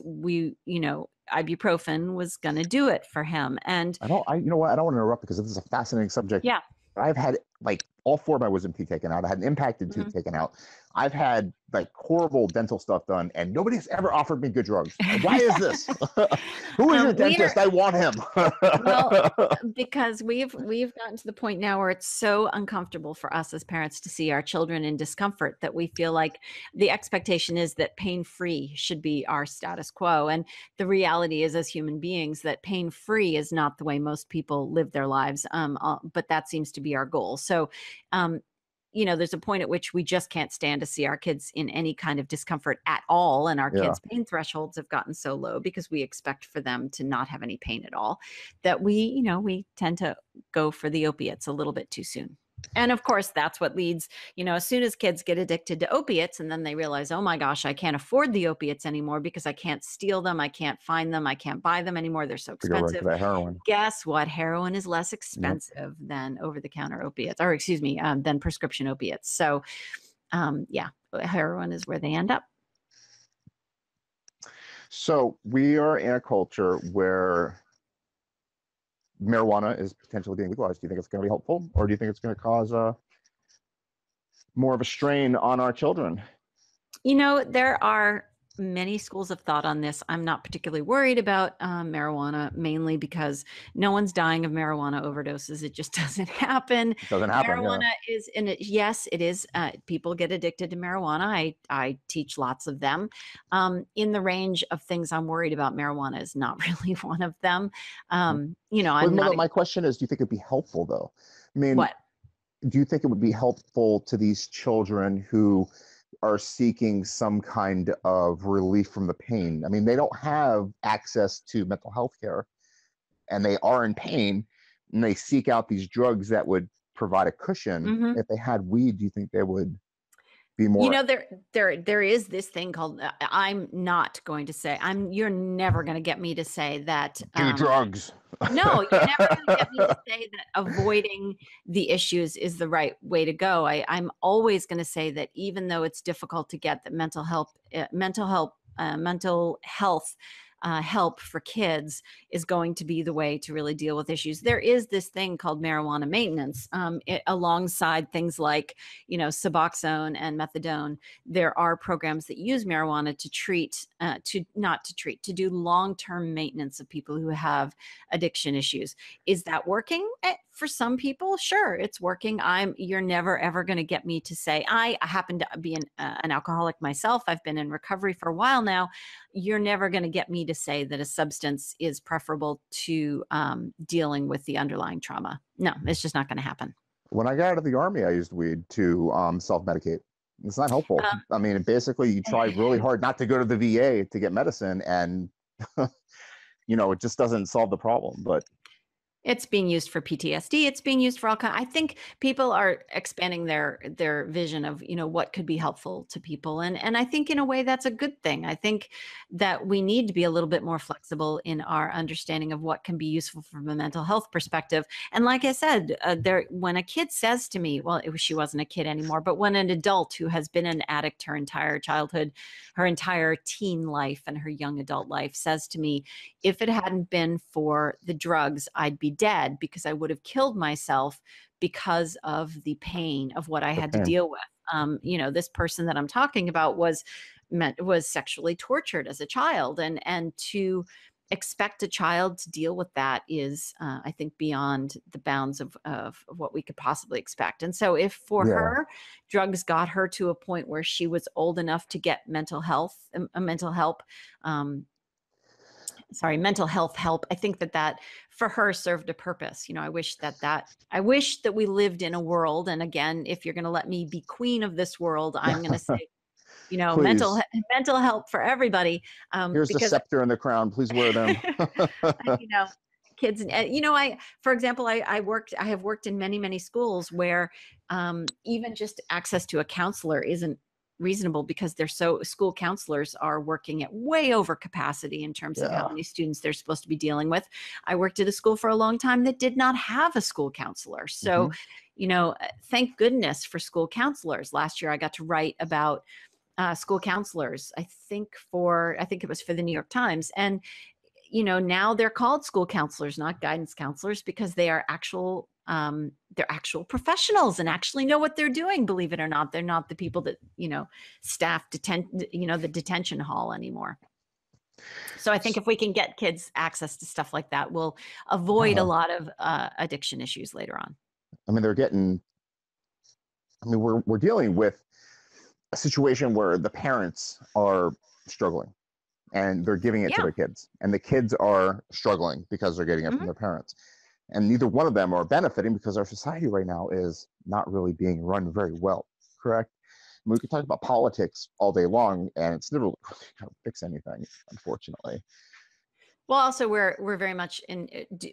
ibuprofen was going to do it for him. And I don't want to interrupt because this is a fascinating subject. Yeah. I've had all 4 of my wisdom teeth taken out. I had an impacted tooth taken out. I've had like horrible dental stuff done, and nobody's ever offered me good drugs. Why is this? Who is your dentist? I want him. Well, because we've gotten to the point now where it's so uncomfortable for us as parents to see our children in discomfort that we feel like the expectation is that pain-free should be our status quo. And the reality is, as human beings, that pain-free is not the way most people live their lives. But that seems to be our goal. So, there's a point at which we just can't stand to see our kids in any kind of discomfort at all. And our kids' pain thresholds have gotten so low because we expect for them to not have any pain at all, that we tend to go for the opiates a little bit too soon. And of course, that's what leads, as soon as kids get addicted to opiates and then they realize, oh my gosh, I can't afford the opiates anymore because I can't steal them. I can't find them. I can't buy them anymore. They're so expensive. Right, heroin. Guess what? Heroin is less expensive than over-the-counter opiates, or excuse me, than prescription opiates. So heroin is where they end up. So we are in a culture where marijuana is potentially being legalized. Do you think it's going to be helpful, or do you think it's going to cause more of a strain on our children? There are many schools of thought on this. I'm not particularly worried about marijuana, mainly because no one's dying of marijuana overdoses. It just doesn't happen. It doesn't happen. Marijuana is in it. Yes, it is. People get addicted to marijuana. I teach lots of them. In the range of things I'm worried about, marijuana is not really one of them. My question is, do you think it'd be helpful though? I mean, what? Do you think it would be helpful to these children who are seeking some kind of relief from the pain? I mean, they don't have access to mental health care and they are in pain, and they seek out these drugs that would provide a cushion. Mm-hmm. If they had weed, do you think they would be more? There is this thing called, I'm not going to say, you're never going to get me to say that. Do drugs. No, you're never going to get me to say that avoiding the issues is the right way to go. I'm always going to say that even though it's difficult to get the mental health help for kids is going to be the way to really deal with issues. There is this thing called marijuana maintenance, alongside things like, Suboxone and methadone. There are programs that use marijuana to do long-term maintenance of people who have addiction issues. Is that working? For some people, sure, it's working. You're never, ever going to get me to say, I happen to be an alcoholic myself. I've been in recovery for a while now. You're never going to get me to say that a substance is preferable to dealing with the underlying trauma. No, it's just not going to happen. When I got out of the Army, I used weed to self-medicate. It's not helpful. I mean, basically, you try really hard not to go to the VA to get medicine, and it just doesn't solve the problem. But it's being used for PTSD. It's being used for all kinds. I think people are expanding their vision of, what could be helpful to people. And I think in a way that's a good thing. I think that we need to be a little bit more flexible in our understanding of what can be useful from a mental health perspective. And like I said, when a kid says to me, she wasn't a kid anymore, but when an adult who has been an addict her entire childhood, her entire teen life and her young adult life says to me, if it hadn't been for the drugs, I'd be dead because I would have killed myself because of the pain of what I had to deal with. This person that I'm talking about was sexually tortured as a child, and to expect a child to deal with that is, I think, beyond the bounds of what we could possibly expect. And so if for her, drugs got her to a point where she was old enough to get mental health help, I think that for her served a purpose. I wish that we lived in a world. And again, if you're going to let me be queen of this world, I'm going to say, mental help for everybody. Here's the scepter and the crown. Please wear them. Kids, for example, I have worked in many, many schools where even just access to a counselor isn't reasonable because school counselors are working at way over capacity in terms of how many students they're supposed to be dealing with. I worked at a school for a long time that did not have a school counselor. So, thank goodness for school counselors. Last year, I got to write about school counselors, I think it was for the New York Times. And, now they're called school counselors, not guidance counselors, because they are actual they're actual professionals and actually know what they're doing. Believe it or not, they're not the people that, staff the detention hall anymore. So I think if we can get kids access to stuff like that, we'll avoid a lot of addiction issues later on. I mean, we're dealing with a situation where the parents are struggling and they're giving it to their kids, and the kids are struggling because they're getting it from their parents. And neither one of them are benefiting because our society right now is not really being run very well, correct? I mean, we can talk about politics all day long, and it's never really going to fix anything, unfortunately. Well, also we're very much in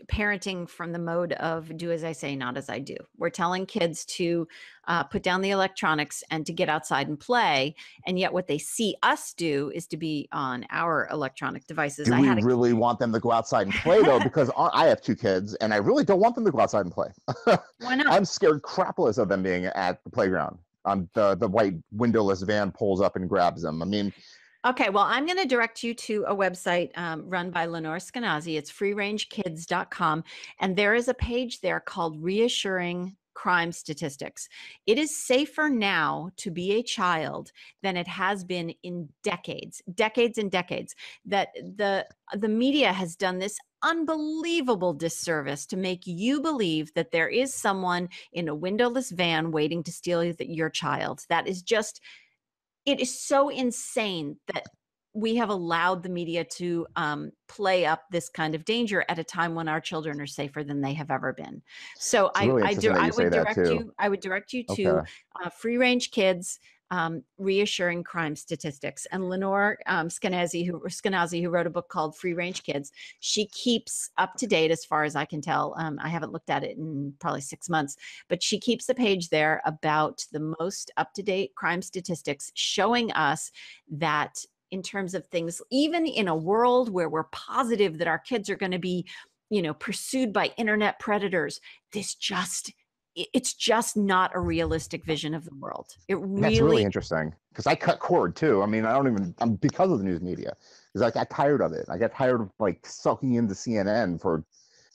parenting from the mode of do as I say, not as I do. We're telling kids to put down the electronics and to get outside and play, and yet what they see us do is to be on our electronic devices. Do we really want them to go outside and play though? Because I have 2 kids, and I really don't want them to go outside and play. Why not? I'm scared crapless of them being at the playground. The white windowless van pulls up and grabs them. I mean. Okay, well, I'm going to direct you to a website run by Lenore Skenazy. It's freerangekids.com. And there is a page there called Reassuring Crime Statistics. It is safer now to be a child than it has been in decades and decades. That the media has done this unbelievable disservice to make you believe that there is someone in a windowless van waiting to steal your child. That is just... It is so insane that we have allowed the media to play up this kind of danger at a time when our children are safer than they have ever been. So I would direct you to Free Range Kids, Reassuring Crime Statistics. And Lenore Skenazy, who wrote a book called Free Range Kids, she keeps up to date as far as I can tell. I haven't looked at it in probably 6 months, but she keeps a page there about the most up-to-date crime statistics, showing us that in terms of things, even in a world where we're positive that our kids are going to be, pursued by internet predators, it's just not a realistic vision of the world. That's really interesting, because I cut cord too. I mean, because of the news media, because I got tired of it. I got tired of sucking into CNN for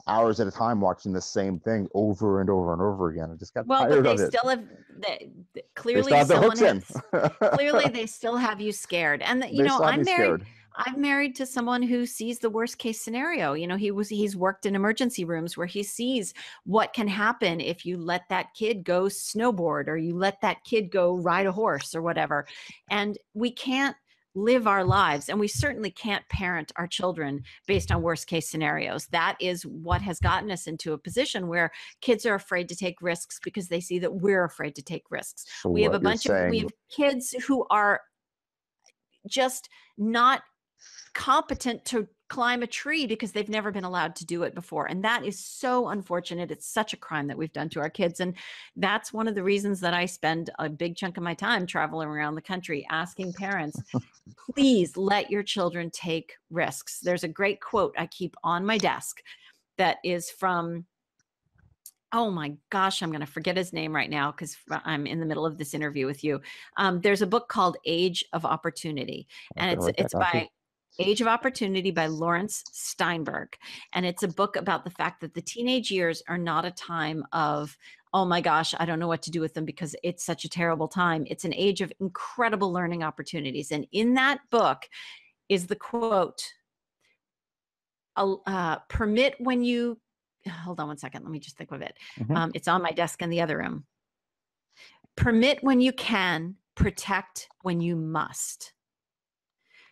hours at a time, watching the same thing over and over and over again. I just got tired of it. Clearly they still have you scared. And I'm married. I'm married to someone who sees the worst case scenario. He's worked in emergency rooms where he sees what can happen if you let that kid go snowboard, or you let that kid go ride a horse or whatever. And we can't live our lives, and we certainly can't parent our children based on worst case scenarios. That is what has gotten us into a position where kids are afraid to take risks because they see that we're afraid to take risks. So we have kids who are just not competent to climb a tree because they've never been allowed to do it before. And that is so unfortunate. It's such a crime that we've done to our kids. And that's one of the reasons that I spend a big chunk of my time traveling around the country asking parents, please let your children take risks. There's a great quote I keep on my desk that is from, oh my gosh, I'm going to forget his name right now because I'm in the middle of this interview with you. There's a book called Age of Opportunity, and it's by Age of Opportunity by Lawrence Steinberg. And it's a book about the fact that the teenage years are not a time of, oh my gosh, I don't know what to do with them because it's such a terrible time. It's an age of incredible learning opportunities. And in that book is the quote, permit when you, hold on one second, let me just think of it. It's on my desk in the other room. Permit when you can, protect when you must.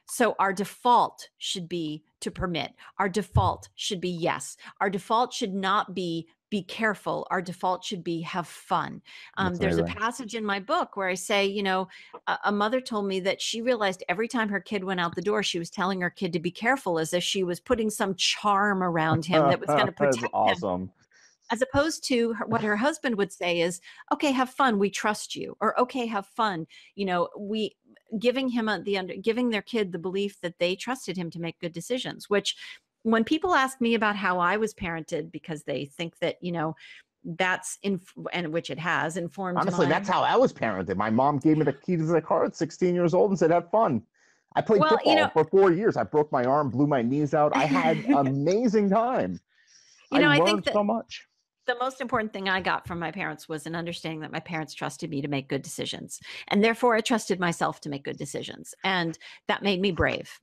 So our default should be to permit. Our default should be yes. Our default should not be careful. Our default should be have fun. There's a passage in my book where I say, a mother told me that she realized every time her kid went out the door, she was telling her kid to be careful, as if she was putting some charm around him that was going to protect him. As opposed to what her husband would say is, okay, have fun. We trust you. Or okay, have fun. Giving their kid the belief that they trusted him to make good decisions, which when people ask me about how I was parented, because they think that, that's and which it has informed. Honestly, that's how I was parented. My mom gave me the key to the car at 16 years old and said, have fun. I played football for 4 years. I broke my arm, blew my knees out. I had an amazing time. I learned so much. The most important thing I got from my parents was an understanding that my parents trusted me to make good decisions. And therefore I trusted myself to make good decisions. And that made me brave.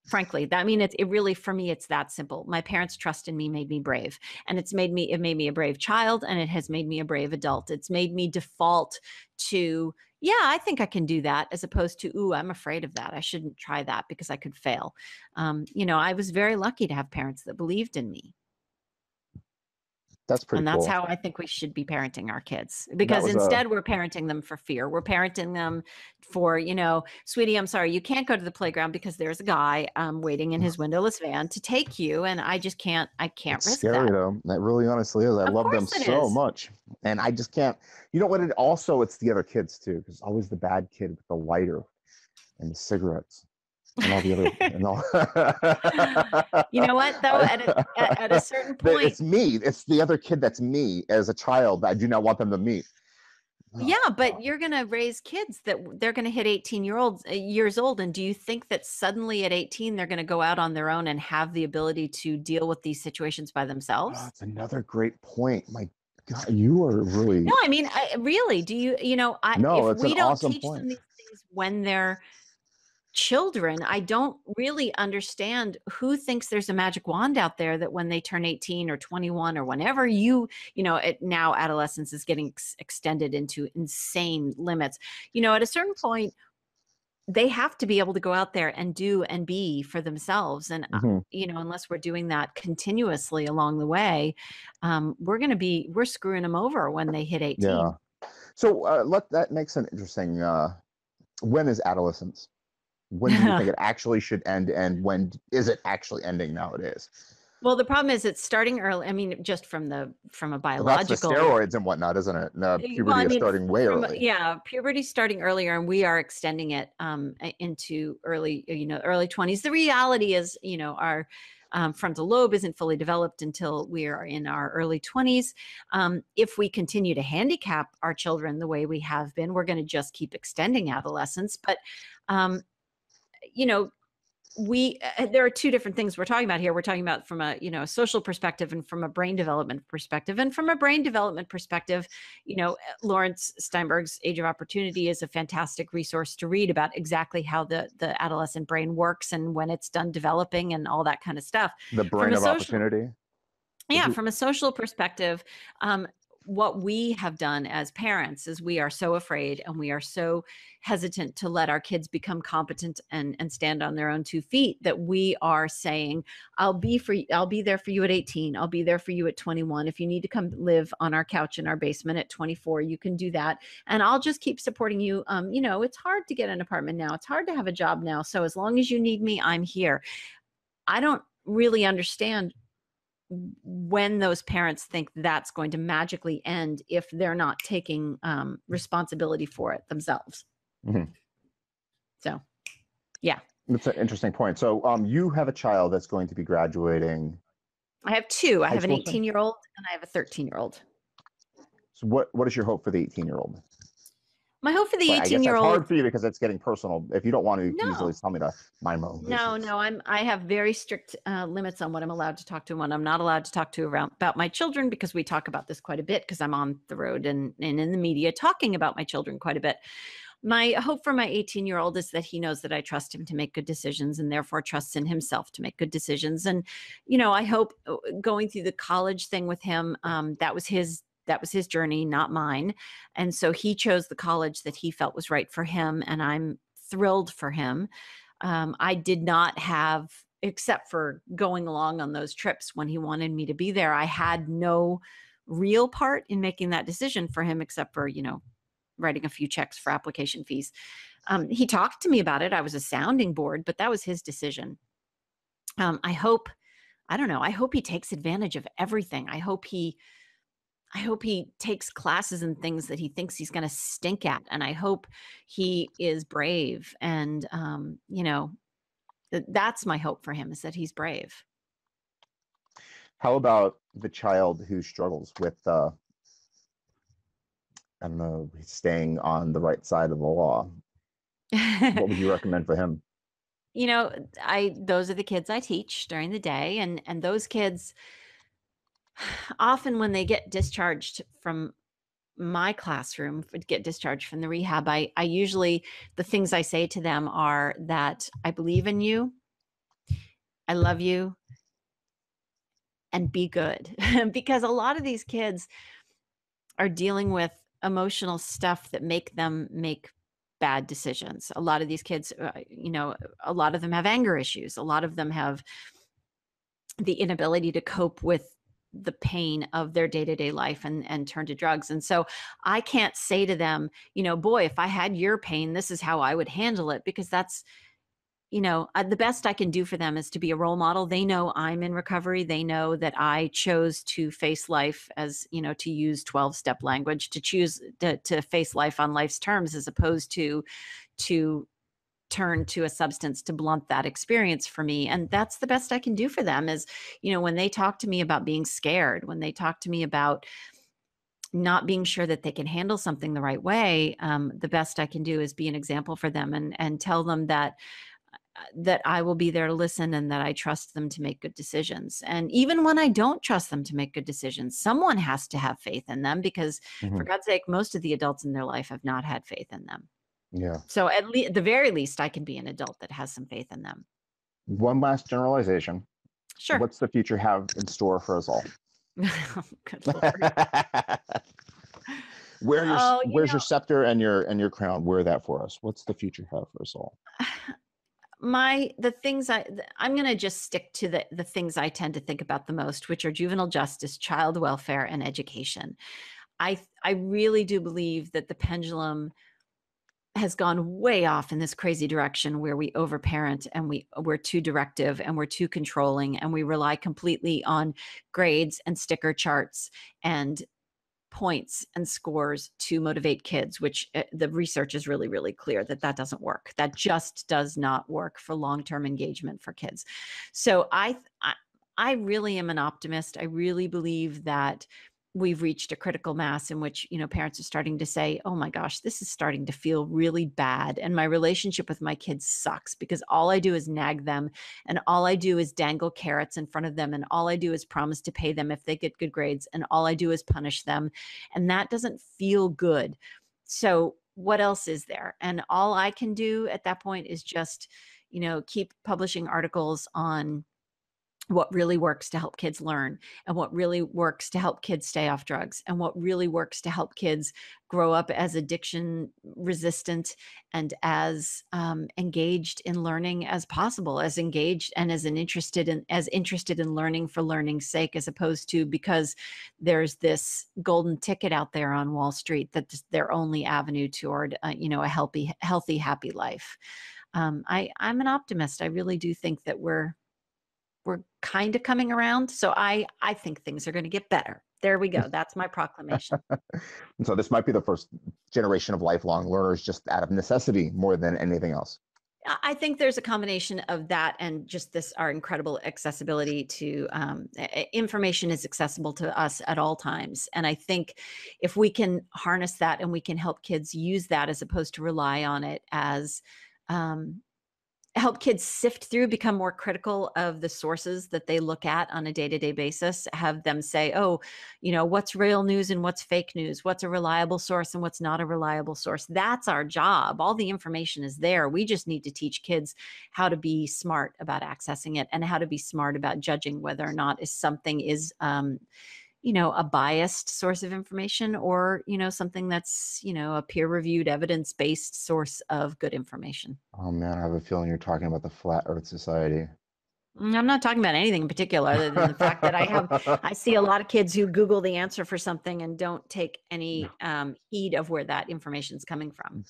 Frankly, I mean, it really, for me, it's that simple. My parents' trust in me made me brave, and it made me a brave child, and it has made me a brave adult. It's made me default to, yeah, I think I can do that, as opposed to, ooh, I'm afraid of that. I shouldn't try that because I could fail. I was very lucky to have parents that believed in me. That's pretty And that's cool. how I think we should be parenting our kids, because instead we're parenting them for fear. We're parenting them for, sweetie, I'm sorry, you can't go to the playground because there's a guy waiting in his windowless van to take you. And I can't It's risk scary that. though. That really honestly is. I Of love them course it so is. much. And I just can't, you know what? It's the other kids too, because always the bad kid with the lighter and the cigarettes. And all the other, and all. You know what, though? At a certain point, it's me. It's the other kid that's me as a child that I do not want them to meet. Yeah, but you're going to raise kids that they're going to hit 18 years old. And do you think that suddenly at 18, they're going to go out on their own and have the ability to deal with these situations by themselves? That's another great point. My God, you are really. No, I mean, really, do you, No, if it's we an don't awesome teach point. them these things when they're children, I don't really understand who thinks there's a magic wand out there that when they turn 18 or 21 or whenever now adolescence is getting extended into insane limits. At a certain point, they have to be able to go out there and do and be for themselves. And, unless we're doing that continuously along the way, we're screwing them over when they hit 18. Yeah. So that makes an interesting, when is adolescence? When do you think it actually should end, and when is it actually ending nowadays? Well, the problem is it's starting early. I mean, just from a biological. Well, that's the steroids and whatnot, isn't it? Puberty is starting way early. Yeah, puberty's starting earlier, and we are extending it into early 20s. The reality is, our frontal lobe isn't fully developed until we are in our early 20s. If we continue to handicap our children the way we have been, we're going to just keep extending adolescence. But there are two different things we're talking about here. We're talking about from a social perspective and from a brain development perspective. And from a brain development perspective, Lawrence Steinberg's Age of Opportunity is a fantastic resource to read about exactly how the adolescent brain works and when it's done developing and all that kind of stuff. The brain of opportunity. Yeah, from a social perspective, what we have done as parents is we are so afraid and we are so hesitant to let our kids become competent and stand on their own 2 feet that we are saying, I'll be there for you at 18. I'll be there for you at 21. If you need to come live on our couch in our basement at 24, you can do that. And I'll just keep supporting you. It's hard to get an apartment now. It's hard to have a job now. So as long as you need me, I'm here. I don't really understand when those parents think that's going to magically end if they're not taking responsibility for it themselves. Mm-hmm. So, yeah. That's an interesting point. So you have a child that's going to be graduating. I have two. I have an 18-year-old and I have a 13-year-old. So what is your hope for the 18-year-old? My hope for the 18-year-old. I guess that's hard for you because it's getting personal. If you don't want to easily tell me to mind my own business. No, I have very strict limits on what I'm allowed to talk to and what I'm not allowed to talk to about my children, because we talk about this quite a bit because I'm on the road and in the media talking about my children quite a bit. My hope for my 18-year-old is that he knows that I trust him to make good decisions and therefore trusts in himself to make good decisions. And, I hope going through the college thing with him, that was his journey, not mine. And so he chose the college that he felt was right for him. And I'm thrilled for him. I did not have, except for going along on those trips when he wanted me to be there, I had no real part in making that decision for him, except for, writing a few checks for application fees. He talked to me about it. I was a sounding board, but that was his decision. I hope he takes advantage of everything. I hope he takes classes and things that he thinks he's going to stink at. And I hope he is brave. And, that's my hope for him, is that he's brave. How about the child who struggles with, staying on the right side of the law? What would you recommend for him? Those are the kids I teach during the day. And those kids, Often when they get discharged from my classroom, get discharged from the rehab, I usually, the things I say to them are that I believe in you, I love you, and be good. Because a lot of these kids are dealing with emotional stuff that make them make bad decisions. A lot of these kids, a lot of them have anger issues. A lot of them have the inability to cope with the pain of their day-to-day life and turn to drugs. And so I can't say to them, boy, if I had your pain, this is how I would handle it, because that's, the best I can do for them is to be a role model. They know I'm in recovery. They know that I chose to face life as, to use 12-step language, to choose to face life on life's terms, as opposed to turn to a substance to blunt that experience for me. And that's the best I can do for them is, when they talk to me about being scared, when they talk to me about not being sure that they can handle something the right way, the best I can do is be an example for them and tell them that I will be there to listen and that I trust them to make good decisions. And even when I don't trust them to make good decisions, someone has to have faith in them, because for God's sake, most of the adults in their life have not had faith in them. Yeah. So at the very least, I can be an adult that has some faith in them. One last generalization. Sure. What's the future have in store for us all? Good Lord. Where's your scepter and your crown? Wear that for us. What's the future have for us all? I'm going to just stick to the things I tend to think about the most, which are juvenile justice, child welfare, and education. I really do believe that the pendulum has gone way off in this crazy direction where we overparent and we're too directive and we're too controlling, and we rely completely on grades and sticker charts and points and scores to motivate kids, which the research is really, really clear that doesn't work. That just does not work for long-term engagement for kids. So I really am an optimist. I really believe that we've reached a critical mass in which, parents are starting to say, oh my gosh, this is starting to feel really bad. And my relationship with my kids sucks, because all I do is nag them, and all I do is dangle carrots in front of them, and all I do is promise to pay them if they get good grades, and all I do is punish them. And that doesn't feel good. So what else is there? And all I can do at that point is just, keep publishing articles on what really works to help kids learn, and what really works to help kids stay off drugs, and what really works to help kids grow up as addiction resistant and as engaged in learning as possible, as engaged and as interested in learning for learning's sake, as opposed to because there's this golden ticket out there on Wall Street that's their only avenue toward a healthy, happy life. I'm an optimist. I really do think that we're kind of coming around. So I think things are going to get better. There we go. That's my proclamation. And so this might be the first generation of lifelong learners, just out of necessity more than anything else. I think there's a combination of that and just our incredible accessibility to information is accessible to us at all times. And I think if we can harness that and we can help kids use that as opposed to rely on it as help kids sift through, become more critical of the sources that they look at on a day-to-day basis, have them say, oh, what's real news and what's fake news? What's a reliable source and what's not a reliable source? That's our job. All the information is there. We just need to teach kids how to be smart about accessing it and how to be smart about judging whether or not something is a biased source of information or, something that's, a peer-reviewed, evidence-based source of good information. Oh man, I have a feeling you're talking about the Flat Earth Society. I'm not talking about anything in particular other than the fact that I see a lot of kids who Google the answer for something and don't take any heed of where that information is coming from.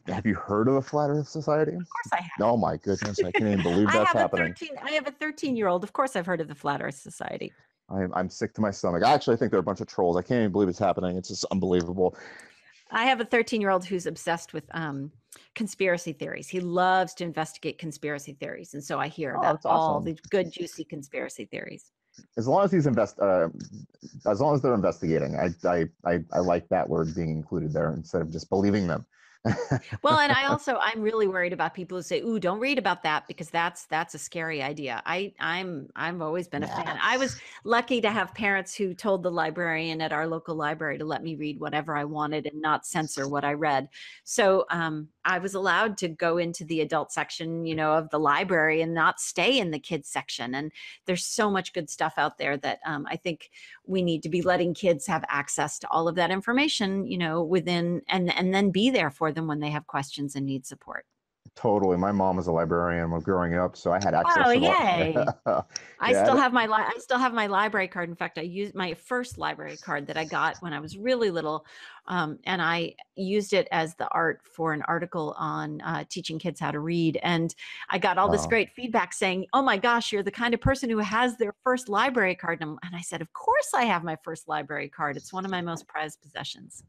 Have you heard of the Flat Earth Society? Of course I have. Oh my goodness, I can't even believe that's happening. I have a 13-year-old. Of course I've heard of the Flat Earth Society. I'm sick to my stomach. I actually think they're a bunch of trolls. I can't even believe it's happening. It's just unbelievable. I have a 13-year-old who's obsessed with conspiracy theories. He loves to investigate conspiracy theories. And so I hear about all the good, juicy conspiracy theories. As long as as long as they're investigating, I like that word being included there instead of just believing them. Well, and I'm really worried about people who say, "Ooh, don't read about that because that's a scary idea." I've always been a fan. I was lucky to have parents who told the librarian at our local library to let me read whatever I wanted and not censor what I read. So I was allowed to go into the adult section, of the library and not stay in the kids section. And there's so much good stuff out there that I think we need to be letting kids have access to all of that information, within and then be there for them when they have questions and need support. Totally. My mom was a librarian when growing up, so I had access Oh, to yay. I Yeah, still have my library card. In fact, I used my first library card that I got when I was really little. And I used it as the art for an article on teaching kids how to read. And I got all this Wow. great feedback saying, "Oh my gosh, you're the kind of person who has their first library card." And I said, "Of course I have my first library card. It's one of my most prized possessions."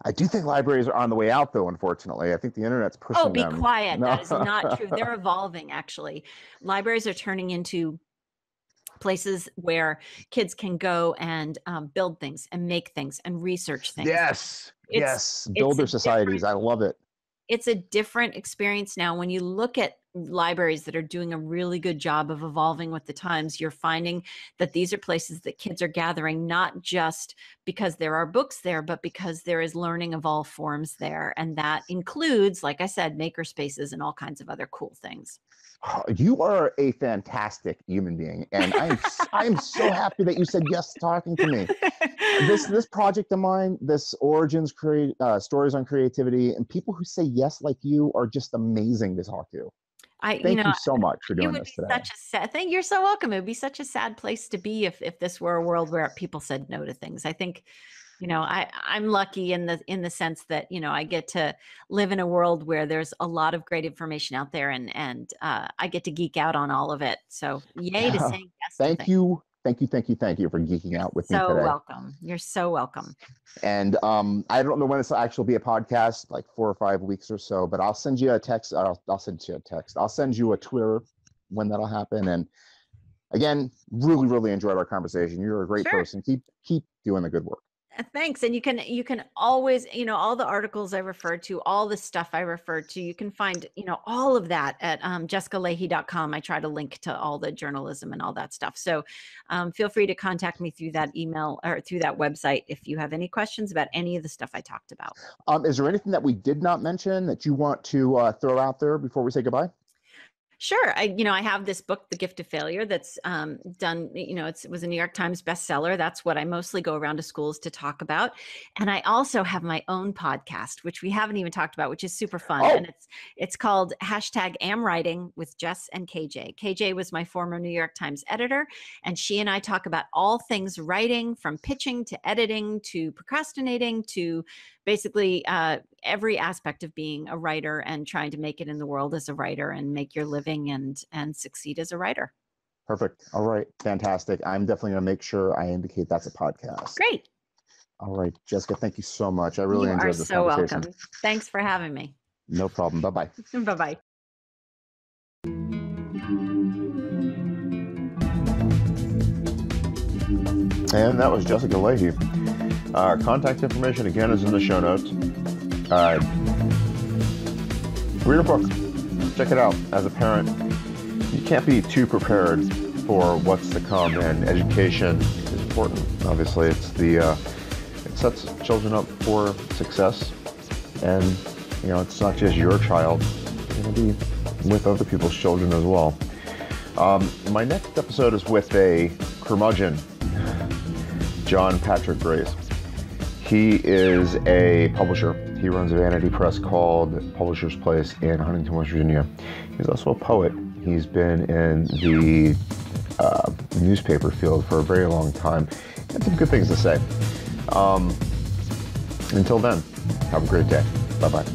I do think libraries are on the way out, though, unfortunately. I think the internet's pushing Oh, be them. quiet. No. That is not true. They're evolving, actually. Libraries are turning into places where kids can go and build things and make things and research things. Yes. It's Builder societies. I love it. It's a different experience now. When you look at libraries that are doing a really good job of evolving with the times, you're finding that these are places that kids are gathering, not just because there are books there, but because there is learning of all forms there. And that includes, like I said, maker spaces and all kinds of other cool things. You are a fantastic human being, and I'm so happy that you said yes to talking to me. This project of mine, this Origins Stories on Creativity, and people who say yes like you are just amazing to talk to. Thank you so much for doing this today. Such a sad thing. You're so welcome. It would be such a sad place to be if this were a world where people said no to things. I think, I'm lucky in the sense that, I get to live in a world where there's a lot of great information out there and I get to geek out on all of it. So yay to saying yes. Thank you for geeking out with me today. So welcome. You're so welcome. And I don't know when this will actually be a podcast, like 4 or 5 weeks or so, but I'll send you a text. I'll send you a text. I'll send you a Twitter when that'll happen. And again, really, really enjoyed our conversation. You're a great person. Keep doing the good work. Thanks. And you can always, all the articles I referred to, all the stuff I referred to, you can find, all of that at jessikalahey.com. I try to link to all the journalism and all that stuff. So feel free to contact me through that email or through that website if you have any questions about any of the stuff I talked about. Is there anything that we did not mention that you want to throw out there before we say goodbye? Sure. I have this book, The Gift of Failure, that's done, it was a New York Times bestseller. That's what I mostly go around to schools to talk about. And I also have my own podcast, which we haven't even talked about, which is super fun. Oh. And it's called #AmWriting with Jess and KJ. KJ was my former New York Times editor, and she and I talk about all things writing, from pitching to editing to procrastinating to basically every aspect of being a writer and trying to make it in the world as a writer and make your living and succeed as a writer. Perfect. All right. Fantastic. I'm definitely going to make sure I indicate that's a podcast. Great. All right, Jessica, thank you so much. I really enjoyed this conversation. You are so welcome. Thanks for having me. No problem. Bye-bye. Bye-bye. And that was Jessica Lahey. Contact information, again, is in the show notes. Read a book. Check it out. As a parent, you can't be too prepared for what's to come, and education is important. Obviously, it sets children up for success, and it's not just your child. You're going to be with other people's children as well. My next episode is with a curmudgeon, John Patrick Grace. He is a publisher. He runs a vanity press called Publisher's Place in Huntington, West Virginia. He's also a poet. He's been in the newspaper field for a very long time. He had some good things to say. Until then, have a great day. Bye-bye.